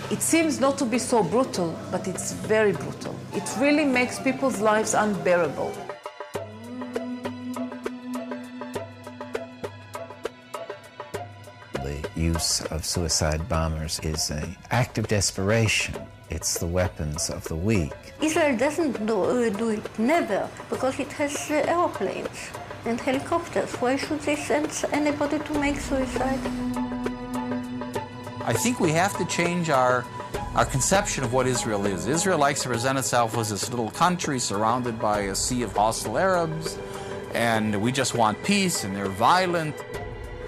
it seems not to be so brutal, but it's very brutal. It really makes people's lives unbearable. The use of suicide bombers is an act of desperation. It's the weapons of the weak. Israel doesn't do it, never, because it has airplanes and helicopters. Why should they send anybody to make suicide? I think we have to change our conception of what Israel is. Israel likes to present itself as this little country surrounded by a sea of hostile Arabs, and we just want peace, and they're violent.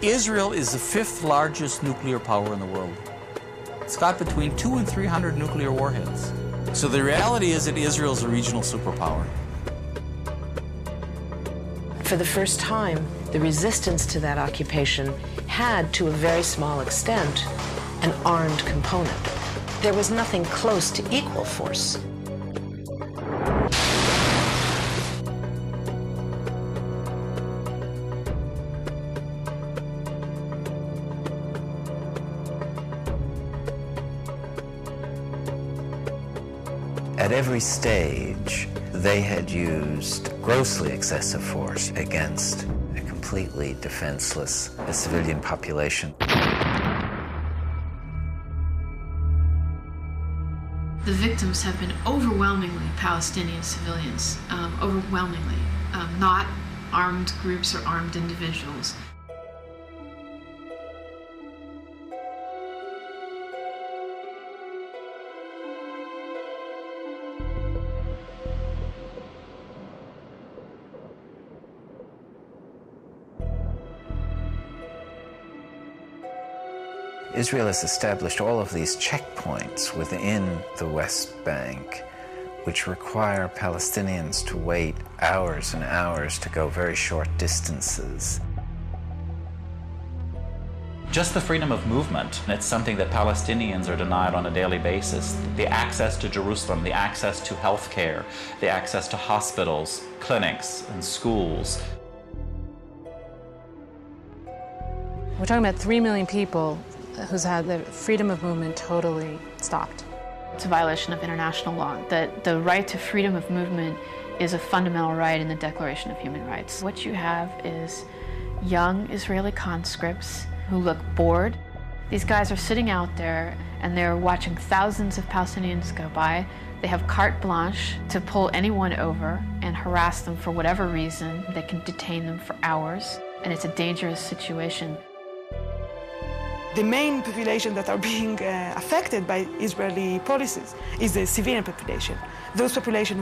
Israel is the 5th largest nuclear power in the world. It's got between 200 and 300 nuclear warheads. So the reality is that Israel is a regional superpower. For the first time, the resistance to that occupation had, to a very small extent, an armed component. There was nothing close to equal force. At every stage, they had used grossly excessive force against a completely defenseless civilian population. The victims have been overwhelmingly Palestinian civilians, overwhelmingly, not armed groups or armed individuals. Israel has established all of these checkpoints within the West Bank, which require Palestinians to wait hours and hours to go very short distances. Just the freedom of movement, it's something that Palestinians are denied on a daily basis. The access to Jerusalem, the access to health care, the access to hospitals, clinics, and schools. We're talking about 3 million people who's had their freedom of movement totally stopped. It's a violation of international law, that the right to freedom of movement is a fundamental right in the Declaration of Human Rights. What you have is young Israeli conscripts who look bored. These guys are sitting out there and they're watching thousands of Palestinians go by. They have carte blanche to pull anyone over and harass them for whatever reason. They can detain them for hours, and it's a dangerous situation. The main population that are being affected by Israeli policies is the civilian population. Those population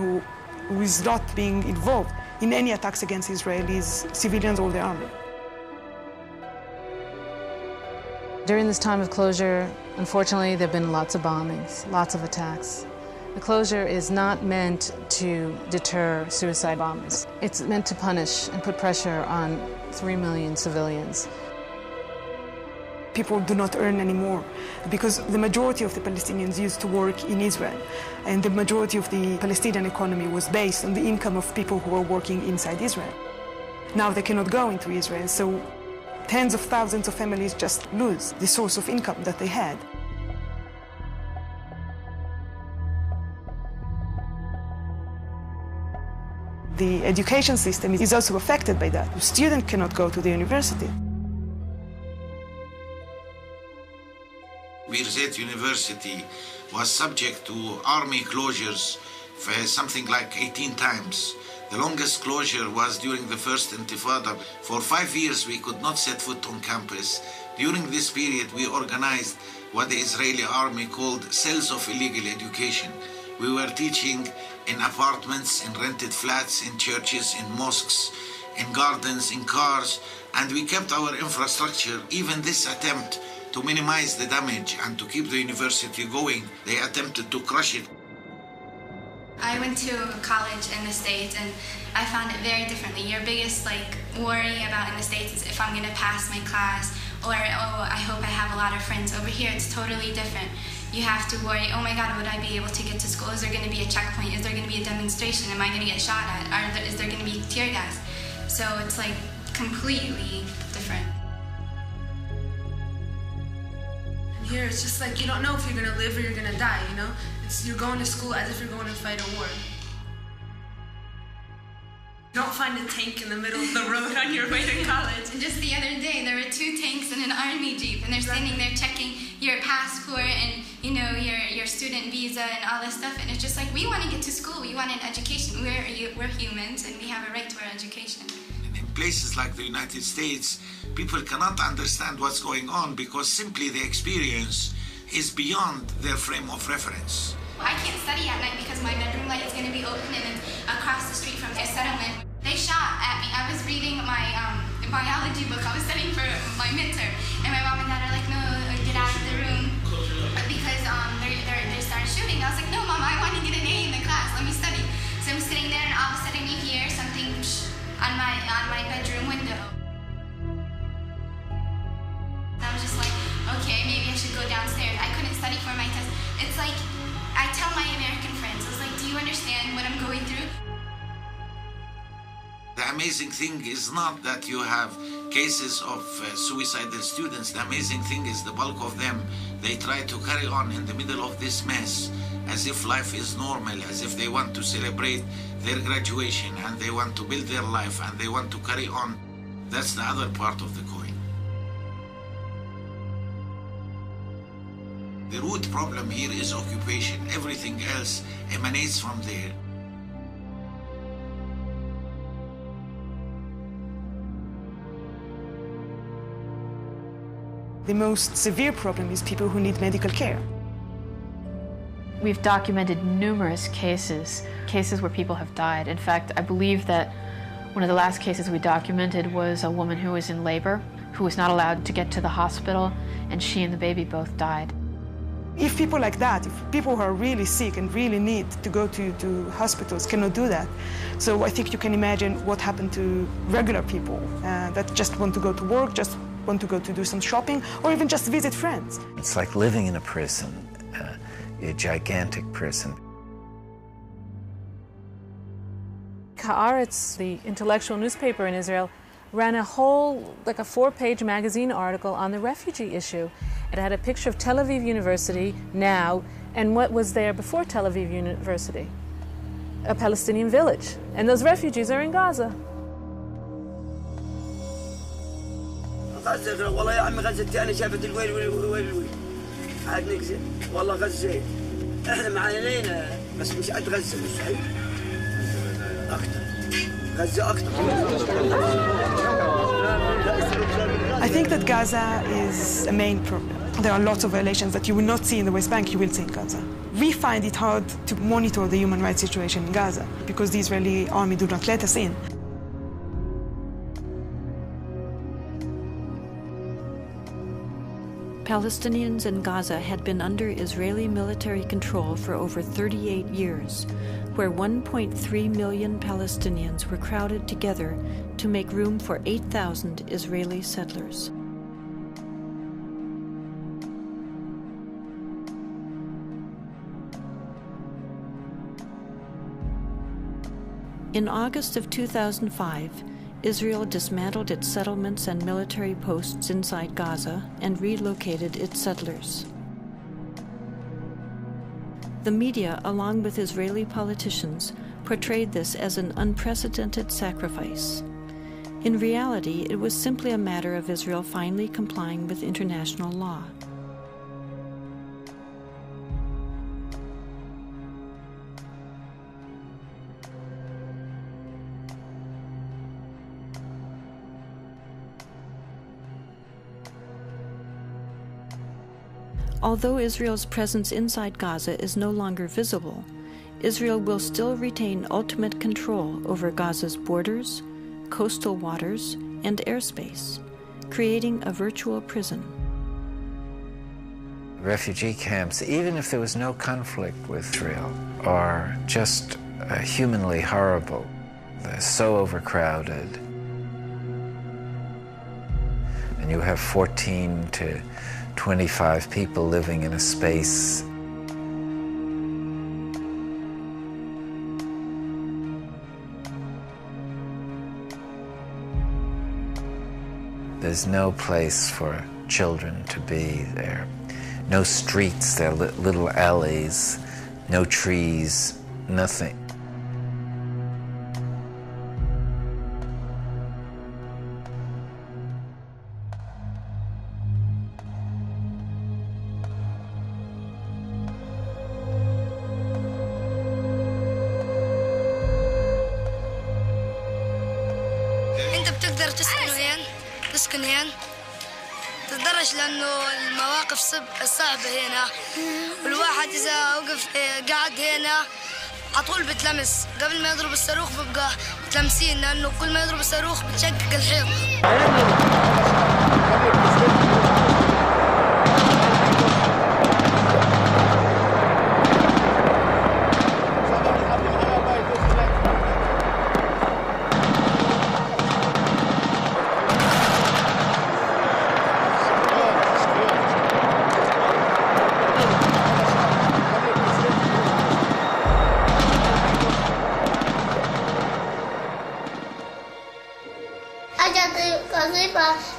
who is not being involved in any attacks against Israelis, civilians or the army. During this time of closure, unfortunately, there have been lots of bombings, lots of attacks. The closure is not meant to deter suicide bombers. It's meant to punish and put pressure on 3 million civilians. People do not earn anymore because the majority of the Palestinians used to work in Israel, and the majority of the Palestinian economy was based on the income of people who were working inside Israel. Now they cannot go into Israel, so tens of thousands of families just lose the source of income that they had. The education system is also affected by that. The student cannot go to the university. Birzeit University was subject to army closures for something like 18 times. The longest closure was during the first Intifada. For 5 years we could not set foot on campus. During this period we organized what the Israeli army called cells of illegal education. We were teaching in apartments, in rented flats, in churches, in mosques, in gardens, in cars, and we kept our infrastructure. Even this attempt to minimize the damage and to keep the university going, they attempted to crush it. I went to college in the States and I found it very differently. Your biggest worry about in the States is if I'm going to pass my class, or I hope I have a lot of friends. Over here it's totally different. You have to worry, oh my God, would I be able to get to school? Is there going to be a checkpoint? Is there going to be a demonstration? Am I going to get shot at? Is there going to be tear gas? So it's completely different. Here it's just you don't know if you're gonna live or you're gonna die, you know? You're going to school as if you're going to fight a war. You don't find a tank in the middle of the road on your way to college. And just the other day, there were 2 tanks in an army jeep, and they're standing there checking your passport and your student visa and all this stuff. And it's just we want to get to school, we want an education. We're humans, and we have a right to our education. In places like the United States, people cannot understand what's going on because simply the experience is beyond their frame of reference. I can't study at night because my bedroom light is going to be open and it's across the street from their settlement. They shot at me. I was reading my biology book. I was studying for my midterm, and my mom and dad are like, no, get out of the room because they started shooting. I was like, no, Mom, I want to get an A in the class. Let me study. So I'm sitting there, and all of a sudden you hear something on my bedroom window. I was just like, okay, maybe I should go downstairs. I couldn't study for my test. It's I tell my American friends, I was like, do you understand what I'm going through? The amazing thing is not that you have cases of suicidal students. The amazing thing is the bulk of them, they try to carry on in the middle of this mess as if life is normal, as if they want to celebrate their graduation and they want to build their life and they want to carry on. That's the other part of the coin. The root problem here is occupation. Everything else emanates from there. The most severe problem is people who need medical care. We've documented numerous cases where people have died. In fact, I believe that one of the last cases we documented was a woman who was in labor, who was not allowed to get to the hospital, and she and the baby both died. If people like that, if people who are really sick and really need to go to hospitals cannot do that, so I think you can imagine what happened to regular people that just want to go to work, just want to go to do some shopping, or even just visit friends. It's like living in a prison, a gigantic prison. Haaretz, the intellectual newspaper in Israel, ran a whole, a 4-page magazine article on the refugee issue. It had a picture of Tel Aviv University now and what was there before Tel Aviv University, a Palestinian village. And those refugees are in Gaza. غزة والله يا عمي غزة أنا شافت الويل ويل عاد نكذب والله غزة إحنا معانينا بس مش قد غزة مستحيل أكتر غزة أكتر. I think that Gaza is a main problem. There are lots of violations that you will not see in the West Bank, you will see in Gaza. We find it hard to monitor the human rights situation in Gaza because the Israeli army do not let us in. Palestinians in Gaza had been under Israeli military control for over 38 years, where 1.3 million Palestinians were crowded together to make room for 8,000 Israeli settlers. In August of 2005, Israel dismantled its settlements and military posts inside Gaza and relocated its settlers. The media, along with Israeli politicians, portrayed this as an unprecedented sacrifice. In reality, it was simply a matter of Israel finally complying with international law. Although Israel's presence inside Gaza is no longer visible, Israel will still retain ultimate control over Gaza's borders, coastal waters, and airspace, creating a virtual prison. Refugee camps, even if there was no conflict with Israel, are just humanly horrible. They're so overcrowded. And you have 14 to 25 people living in a space. There's no place for children to be there. No streets, there are little alleys, no trees, nothing. تسكن هنا تتدرج لأنه المواقف صعبة هنا والواحد إذا وقف قاعد هنا عطول بتلمس قبل ما يضرب الصاروخ بيبقى متلمسين لأنه كل ما يضرب الصاروخ بتشقق الحيط.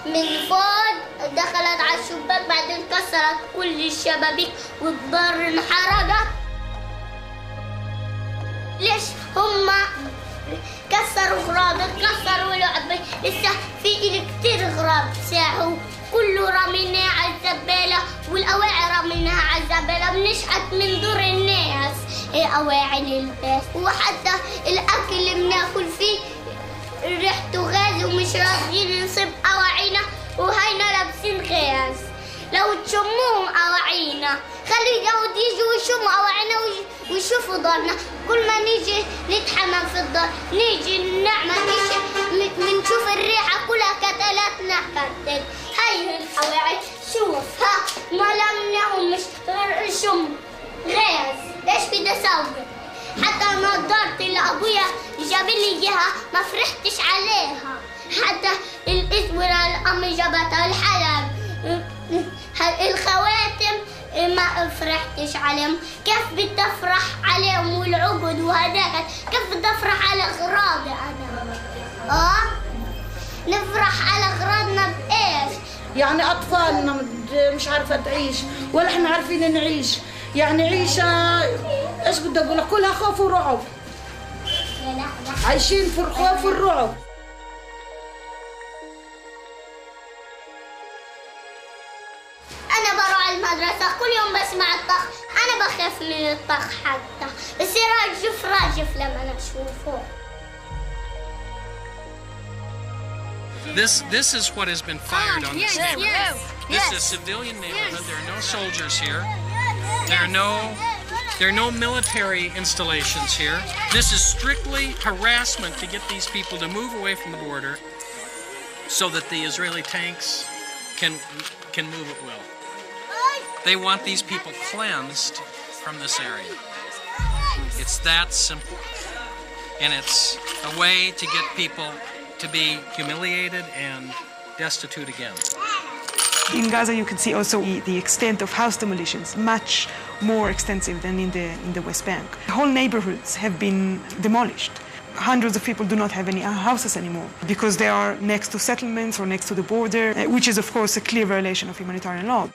من فوق دخلت على الشباك بعدين كسرت كل الشبابيك والدار انحرقت. ليش هم كسروا غراب كسروا لعبة لسه في كتير غراب ساحوا كله رميناه على الزبالة والأواعي رميناها على الزبالة بنشحت من دور الناس أواعي للباس وحتى الأكل اللي بناكل فيه ريحته غاز ومش راضيين نصيب أواعينا وهينا لابسين غاز. لو تشموهم أواعينا خلي اليهود يجوا ويشموا أواعينا ويشوفوا دارنا. كل ما نيجي نتحمم في الدار نيجي نعمل شيء بنشوف الريحة كلها كتلاتنا كتل. هاي الأواعي شوف ها ما لمناهم مش غير شم غاز. ايش بدي اسوي؟ حتى نظارتي اللي ابويا جاب لي اياها ما فرحتش عليها. حتى الاسوره اللي امي جابتها الحلب الخواتم ما فرحتش عليهم. كيف بدي افرح عليهم والعقد وهداك؟ كيف بدي افرح على اغراضي انا؟ نفرح على اغراضنا بايش؟ يعني اطفالنا مش عارفه تعيش ولا احنا عارفين نعيش. يعني عيشه ايش بدي اقول لك كلها خوف ورعب. عايشين في الخوف والرعب. انا بروح المدرسه كل يوم بسمع الطخ. انا بخاف من الطخ حتى بصير راجف لما اشوفه. This is what has been fired on this neighborhood. This is a civilian neighborhood. There are no soldiers here. There are no military installations here. This is strictly harassment to get these people to move away from the border so that the Israeli tanks can move at will. They want these people cleansed from this area. It's that simple. And it's a way to get people to be humiliated and destitute again. In Gaza, you can see also the extent of house demolitions, much more extensive than in the West Bank. Whole neighborhoods have been demolished. Hundreds of people do not have any houses anymore because they are next to settlements or next to the border, which is, of course, a clear violation of humanitarian law.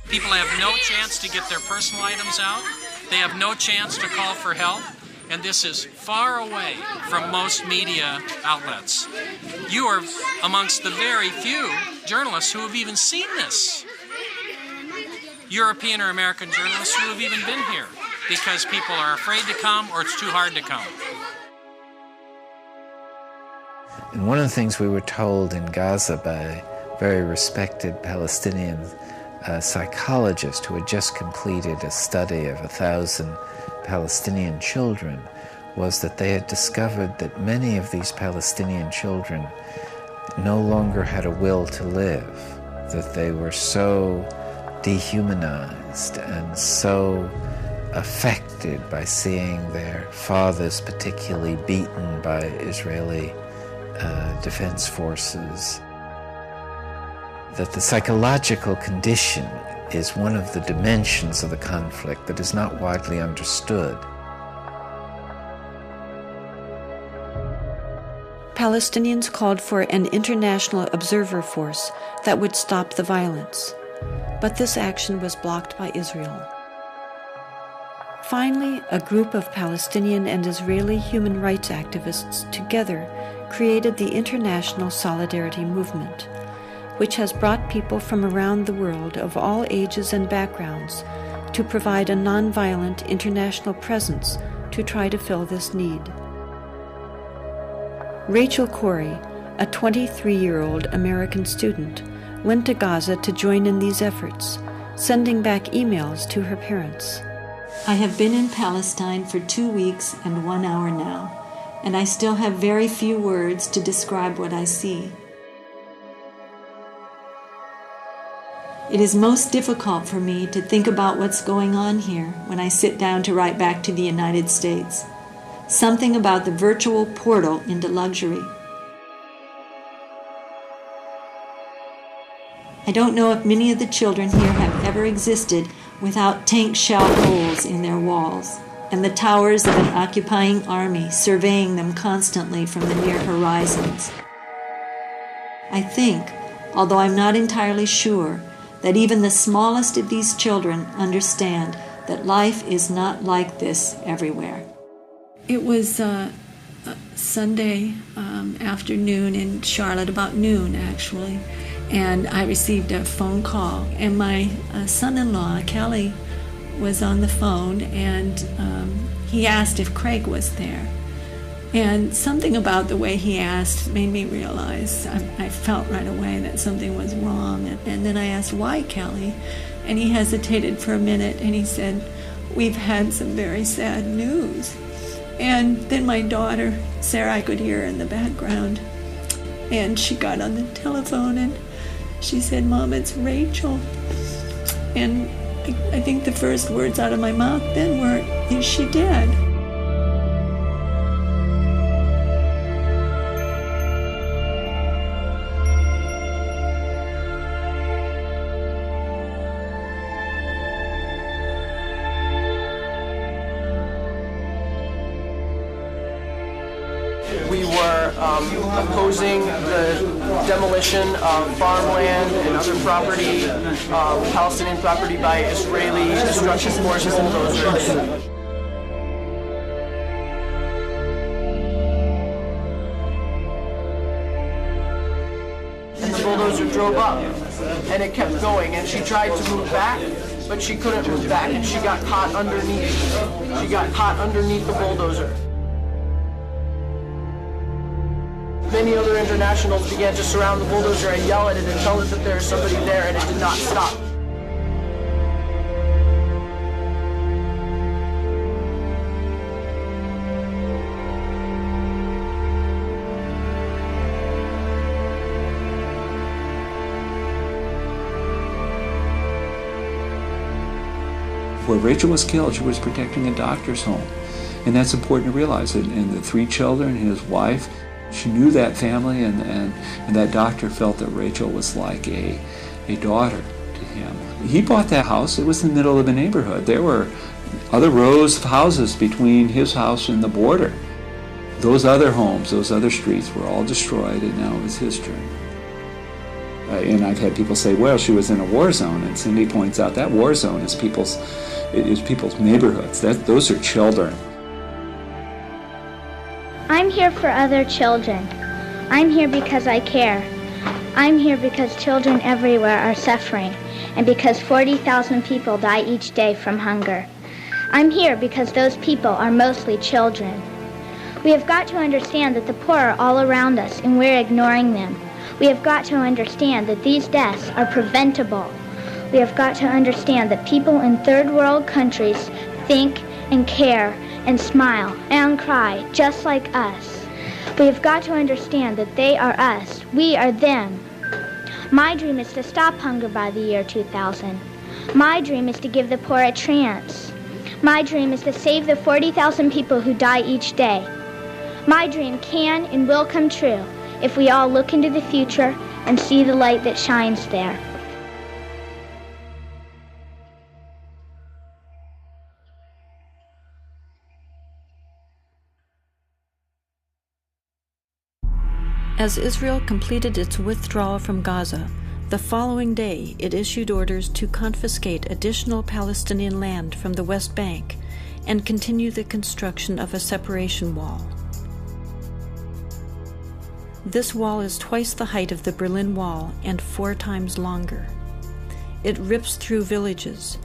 People have no chance to get their personal items out. They have no chance to call for help. And this is far away from most media outlets. You are amongst the very few journalists who have even seen this. European or American journalists who have even been here because people are afraid to come or it's too hard to come. And one of the things we were told in Gaza by a very respected Palestinian psychologist who had just completed a study of 1,000 Palestinian children was that they had discovered that many of these Palestinian children no longer had a will to live, that they were so dehumanized and so affected by seeing their fathers particularly beaten by Israeli defense forces, that the psychological condition is one of the dimensions of the conflict that is not widely understood. Palestinians called for an international observer force that would stop the violence, but this action was blocked by Israel. Finally, a group of Palestinian and Israeli human rights activists together created the International Solidarity Movement, which has brought people from around the world of all ages and backgrounds to provide a nonviolent international presence to try to fill this need. Rachel Corey, a 23-year-old American student, went to Gaza to join in these efforts, sending back emails to her parents. I have been in Palestine for 2 weeks and 1 hour now, and I still have very few words to describe what I see. It is most difficult for me to think about what's going on here when I sit down to write back to the United States. Something about the virtual portal into luxury. I don't know if many of the children here have ever existed without tank shell holes in their walls, and the towers of an occupying army surveying them constantly from the near horizons. I think, although I'm not entirely sure, that even the smallest of these children understand that life is not like this everywhere. It was Sunday afternoon in Charlotte, about noon actually, and I received a phone call, and my son-in-law, Kelly, was on the phone, and he asked if Craig was there. And something about the way he asked made me realize, I felt right away that something was wrong. And then I asked, why, Kelly? And he hesitated for a minute, and he said, we've had some very sad news. And then my daughter, Sarah, I could hear her in the background, and she got on the telephone, and she said, Mom, it's Rachel. And I think the first words out of my mouth then were, is she dead? We were opposing the demolition of farmland and other property, Palestinian property by Israeli destruction forces and bulldozers. And the bulldozer drove up, and it kept going, and she tried to move back, but she couldn't move back, and she got caught underneath. She got caught underneath the bulldozer. Many other internationals began to surround the bulldozer and yell at it and tell it that there's somebody there, and it did not stop. Rachel was killed. She was protecting a doctor's home. And that's important to realize. And the 3 children, his wife, she knew that family, and that doctor felt that Rachel was like a daughter to him. He bought that house. It was in the middle of a neighborhood. There were other rows of houses between his house and the border. Those other homes, those other streets were all destroyed, and now it was his turn. And I've had people say, well, she was in a war zone, and Cindy points out that war zone is people's neighborhoods. Those are children. I'm here for other children. I'm here because I care. I'm here because children everywhere are suffering, and because 40,000 people die each day from hunger. I'm here because those people are mostly children. We have got to understand that the poor are all around us, and we're ignoring them. We have got to understand that these deaths are preventable. We have got to understand that people in third world countries think and care and smile and cry just like us. We have got to understand that they are us. We are them. My dream is to stop hunger by the year 2000. My dream is to give the poor a chance. My dream is to save the 40,000 people who die each day. My dream can and will come true if we all look into the future and see the light that shines there. As Israel completed its withdrawal from Gaza, the following day it issued orders to confiscate additional Palestinian land from the West Bank and continue the construction of a separation wall. This wall is twice the height of the Berlin Wall and 4 times longer. It rips through villages,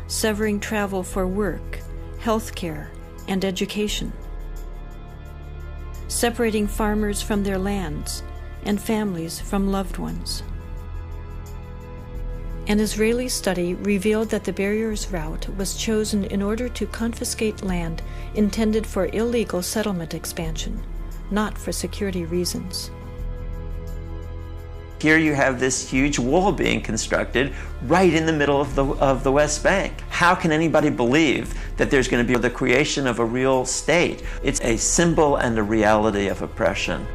severing travel for work, healthcare, and education, separating farmers from their lands and families from loved ones. An Israeli study revealed that the barriers route was chosen in order to confiscate land intended for illegal settlement expansion, not for security reasons. Here you have this huge wall being constructed right in the middle of the West Bank. How can anybody believe that there's going to be the creation of a real state? It's a symbol and a reality of oppression.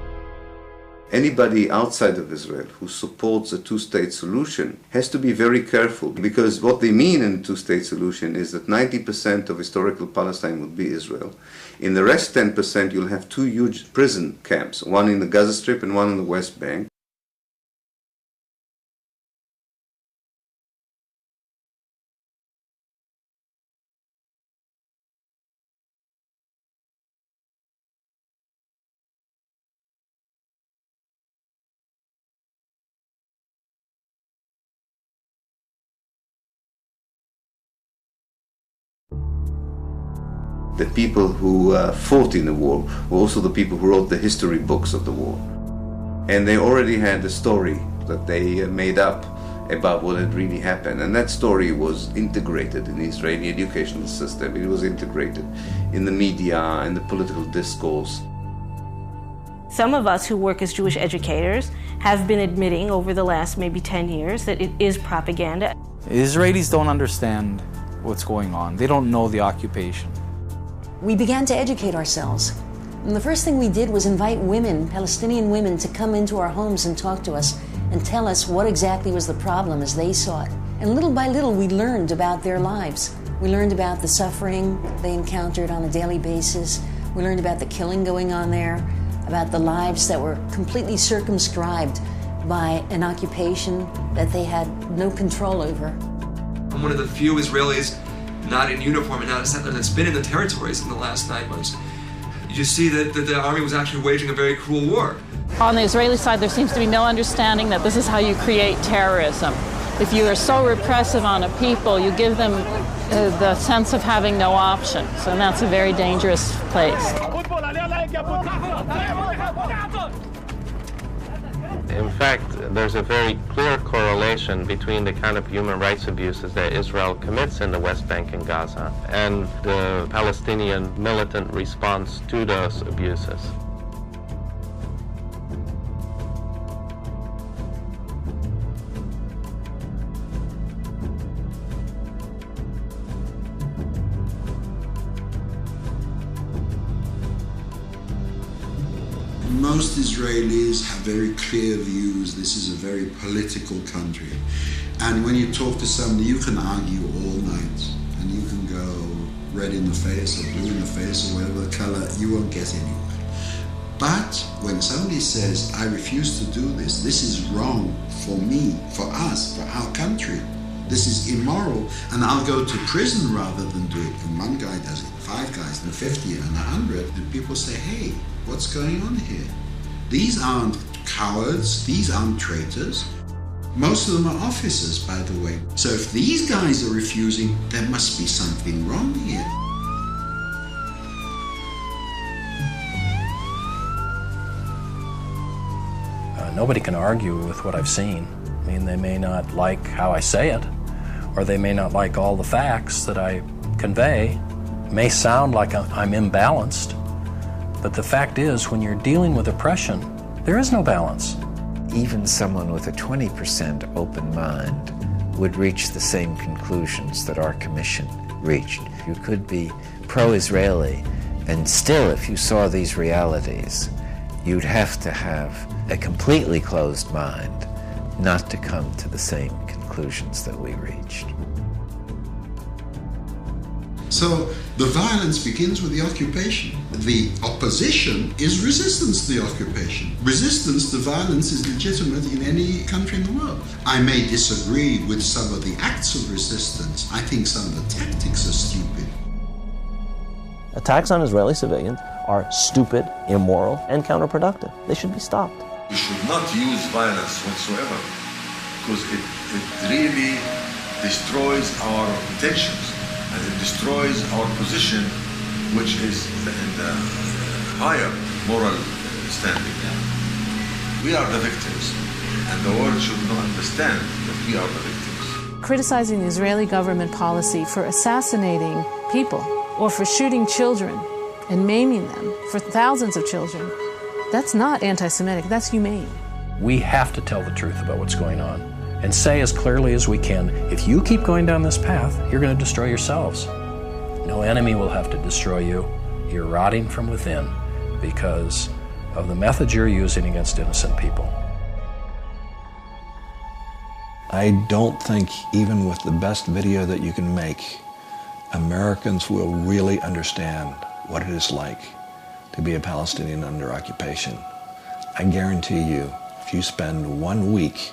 Anybody outside of Israel who supports a two-state solution has to be very careful, because what they mean in a two-state solution is that 90% of historical Palestine would be Israel. In the rest 10%, you'll have 2 huge prison camps, one in the Gaza Strip and one in the West Bank. The people who fought in the war were also the people who wrote the history books of the war. And they already had a story that they made up about what had really happened. And that story was integrated in the Israeli educational system. It was integrated in the media and the political discourse. Some of us who work as Jewish educators have been admitting over the last maybe 10 years that it is propaganda. Israelis don't understand what's going on. They don't know the occupation. We began to educate ourselves. And the first thing we did was invite women, Palestinian women, to come into our homes and talk to us and tell us what exactly was the problem as they saw it. And little by little, we learned about their lives. We learned about the suffering they encountered on a daily basis. We learned about the killing going on there, about the lives that were completely circumscribed by an occupation that they had no control over. I'm one of the few Israelis not in uniform and not a settler that's been in the territories in the last 9 months. You see that the army was actually waging a very cruel war. On the Israeli side, there seems to be no understanding that this is how you create terrorism. If you are so repressive on a people, you give them the sense of having no options, and that's a very dangerous place. In fact, there's a very clear correlation between the kind of human rights abuses that Israel commits in the West Bank and Gaza and the Palestinian militant response to those abuses. most Israelis have very clear views. This is a very political country. And when you talk to somebody, you can argue all night. And you can go red in the face or blue in the face or whatever color, you won't get anywhere. But when somebody says, I refuse to do this, this is wrong for me, for us, for our country, this is immoral, and I'll go to prison rather than do it. And one guy does it, 5 guys, and 50 and 100, and people say, hey, what's going on here? These aren't cowards, these aren't traitors. Most of them are officers, by the way. So if these guys are refusing, there must be something wrong here. Nobody can argue with what I've seen. I mean, they may not like how I say it, or they may not like all the facts that I convey. It may sound like I'm imbalanced, but the fact is, when you're dealing with oppression, there is no balance. Even someone with a 20% open mind would reach the same conclusions that our commission reached. You could be pro-Israeli, and still, if you saw these realities, you'd have to have a completely closed mind not to come to the same conclusions that we reached. So the violence begins with the occupation. The opposition is resistance to the occupation. Resistance to violence is legitimate in any country in the world. I may disagree with some of the acts of resistance. I think some of the tactics are stupid. Attacks on Israeli civilians are stupid, immoral, and counterproductive. They should be stopped. We should not use violence whatsoever, because it really destroys our intentions, and it destroys our position, which is in the higher moral standing. We are the victims, and the world should not understand that we are the victims. Criticizing the Israeli government policy for assassinating people or for shooting children and maiming them, for thousands of children, that's not anti-Semitic, that's humane. We have to tell the truth about what's going on and say as clearly as we can, if you keep going down this path, you're going to destroy yourselves. No enemy will have to destroy you. You're rotting from within because of the methods you're using against innocent people. I don't think even with the best video that you can make, Americans will really understand what it is like to be a Palestinian under occupation. I guarantee you, if you spend 1 week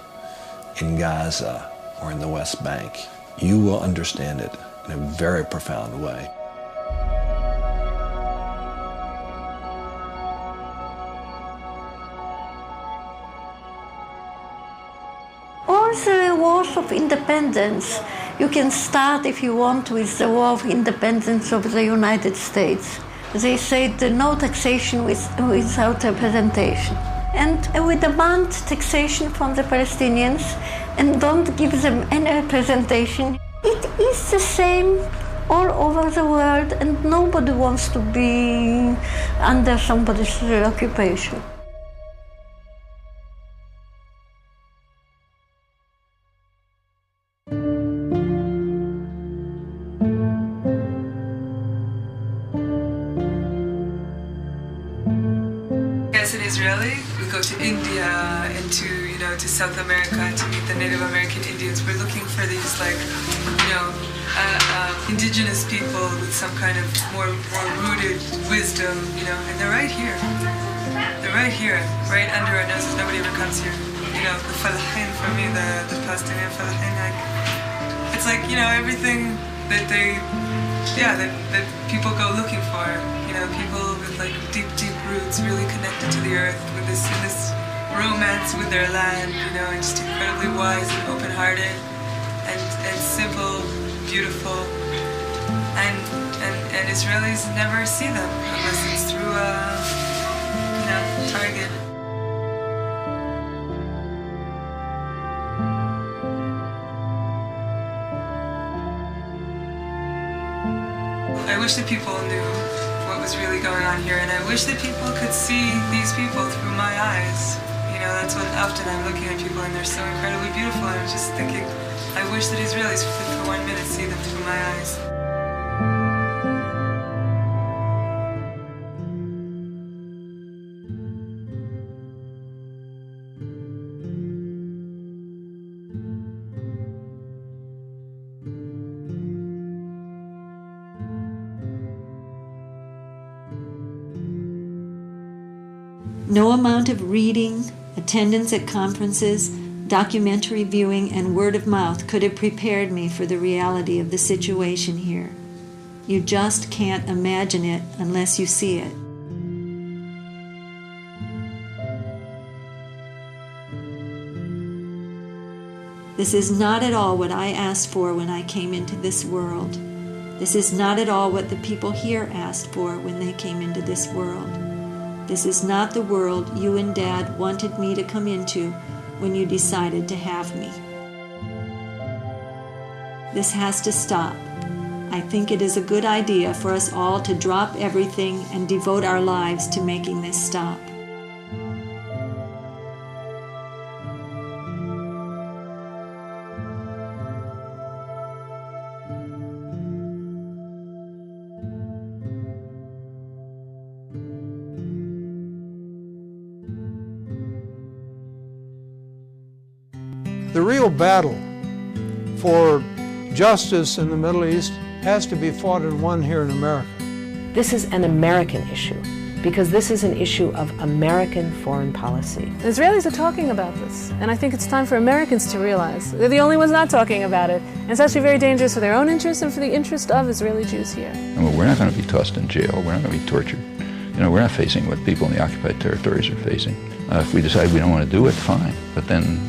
in Gaza or in the West Bank, you will understand it in a very profound way. All the wars of independence, you can start if you want with the war of independence of the United States. They said no taxation without representation. And we demand taxation from the Palestinians and don't give them any representation. It is the same all over the world, and nobody wants to be under somebody's occupation. As an Israeli, we go to India and to South America to meet the Native American Indians. We're looking for these indigenous people with some kind of more rooted wisdom, and they're right here. They're right here, right under our noses. Nobody ever comes here. The falahin for me, the Palestinian falahin, it's like, everything that that people go looking for. People with deep roots, really connected to the earth, with this romance with their land, and just incredibly wise and open-hearted, and simple, beautiful, and Israelis never see them unless it's through Target. I wish that people knew what was really going on here, and I wish that people could see these people through my eyes. That's what often I'm looking at people and they're so incredibly beautiful, and I'm just thinking, I wish that Israelis could for 1 minute see them through my eyes. No amount of reading, attendance at conferences, documentary viewing, and word of mouth could have prepared me for the reality of the situation here. You just can't imagine it unless you see it. This is not at all what I asked for when I came into this world. This is not at all what the people here asked for when they came into this world. This is not the world you and Dad wanted me to come into when you decided to have me. This has to stop. I think it is a good idea for us all to drop everything and devote our lives to making this stop. The real battle for justice in the Middle East has to be fought and won here in America. This is an American issue because this is an issue of American foreign policy. The Israelis are talking about this, and I think it's time for Americans to realize they're the only ones not talking about it. And it's actually very dangerous for their own interest and for the interest of Israeli Jews here. I mean, we're not going to be tossed in jail. We're not going to be tortured. You know, we're not facing what people in the occupied territories are facing. If we decide we don't want to do it, fine. But then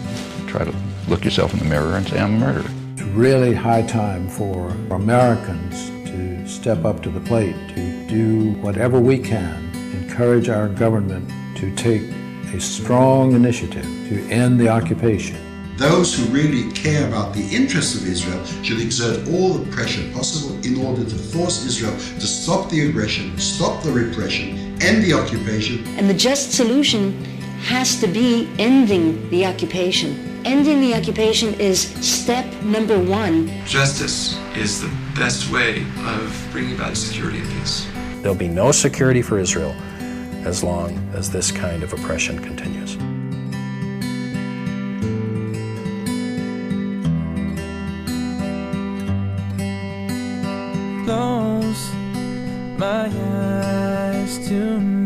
try to look yourself in the mirror and say, I'm a murderer. It's really high time for Americans to step up to the plate, to do whatever we can, encourage our government to take a strong initiative to end the occupation. Those who really care about the interests of Israel should exert all the pressure possible in order to force Israel to stop the aggression, stop the repression, end the occupation. And the just solution has to be ending the occupation. Ending the occupation is step number one. Justice is the best way of bringing about security and peace. There'll be no security for Israel as long as this kind of oppression continues. Close my eyes to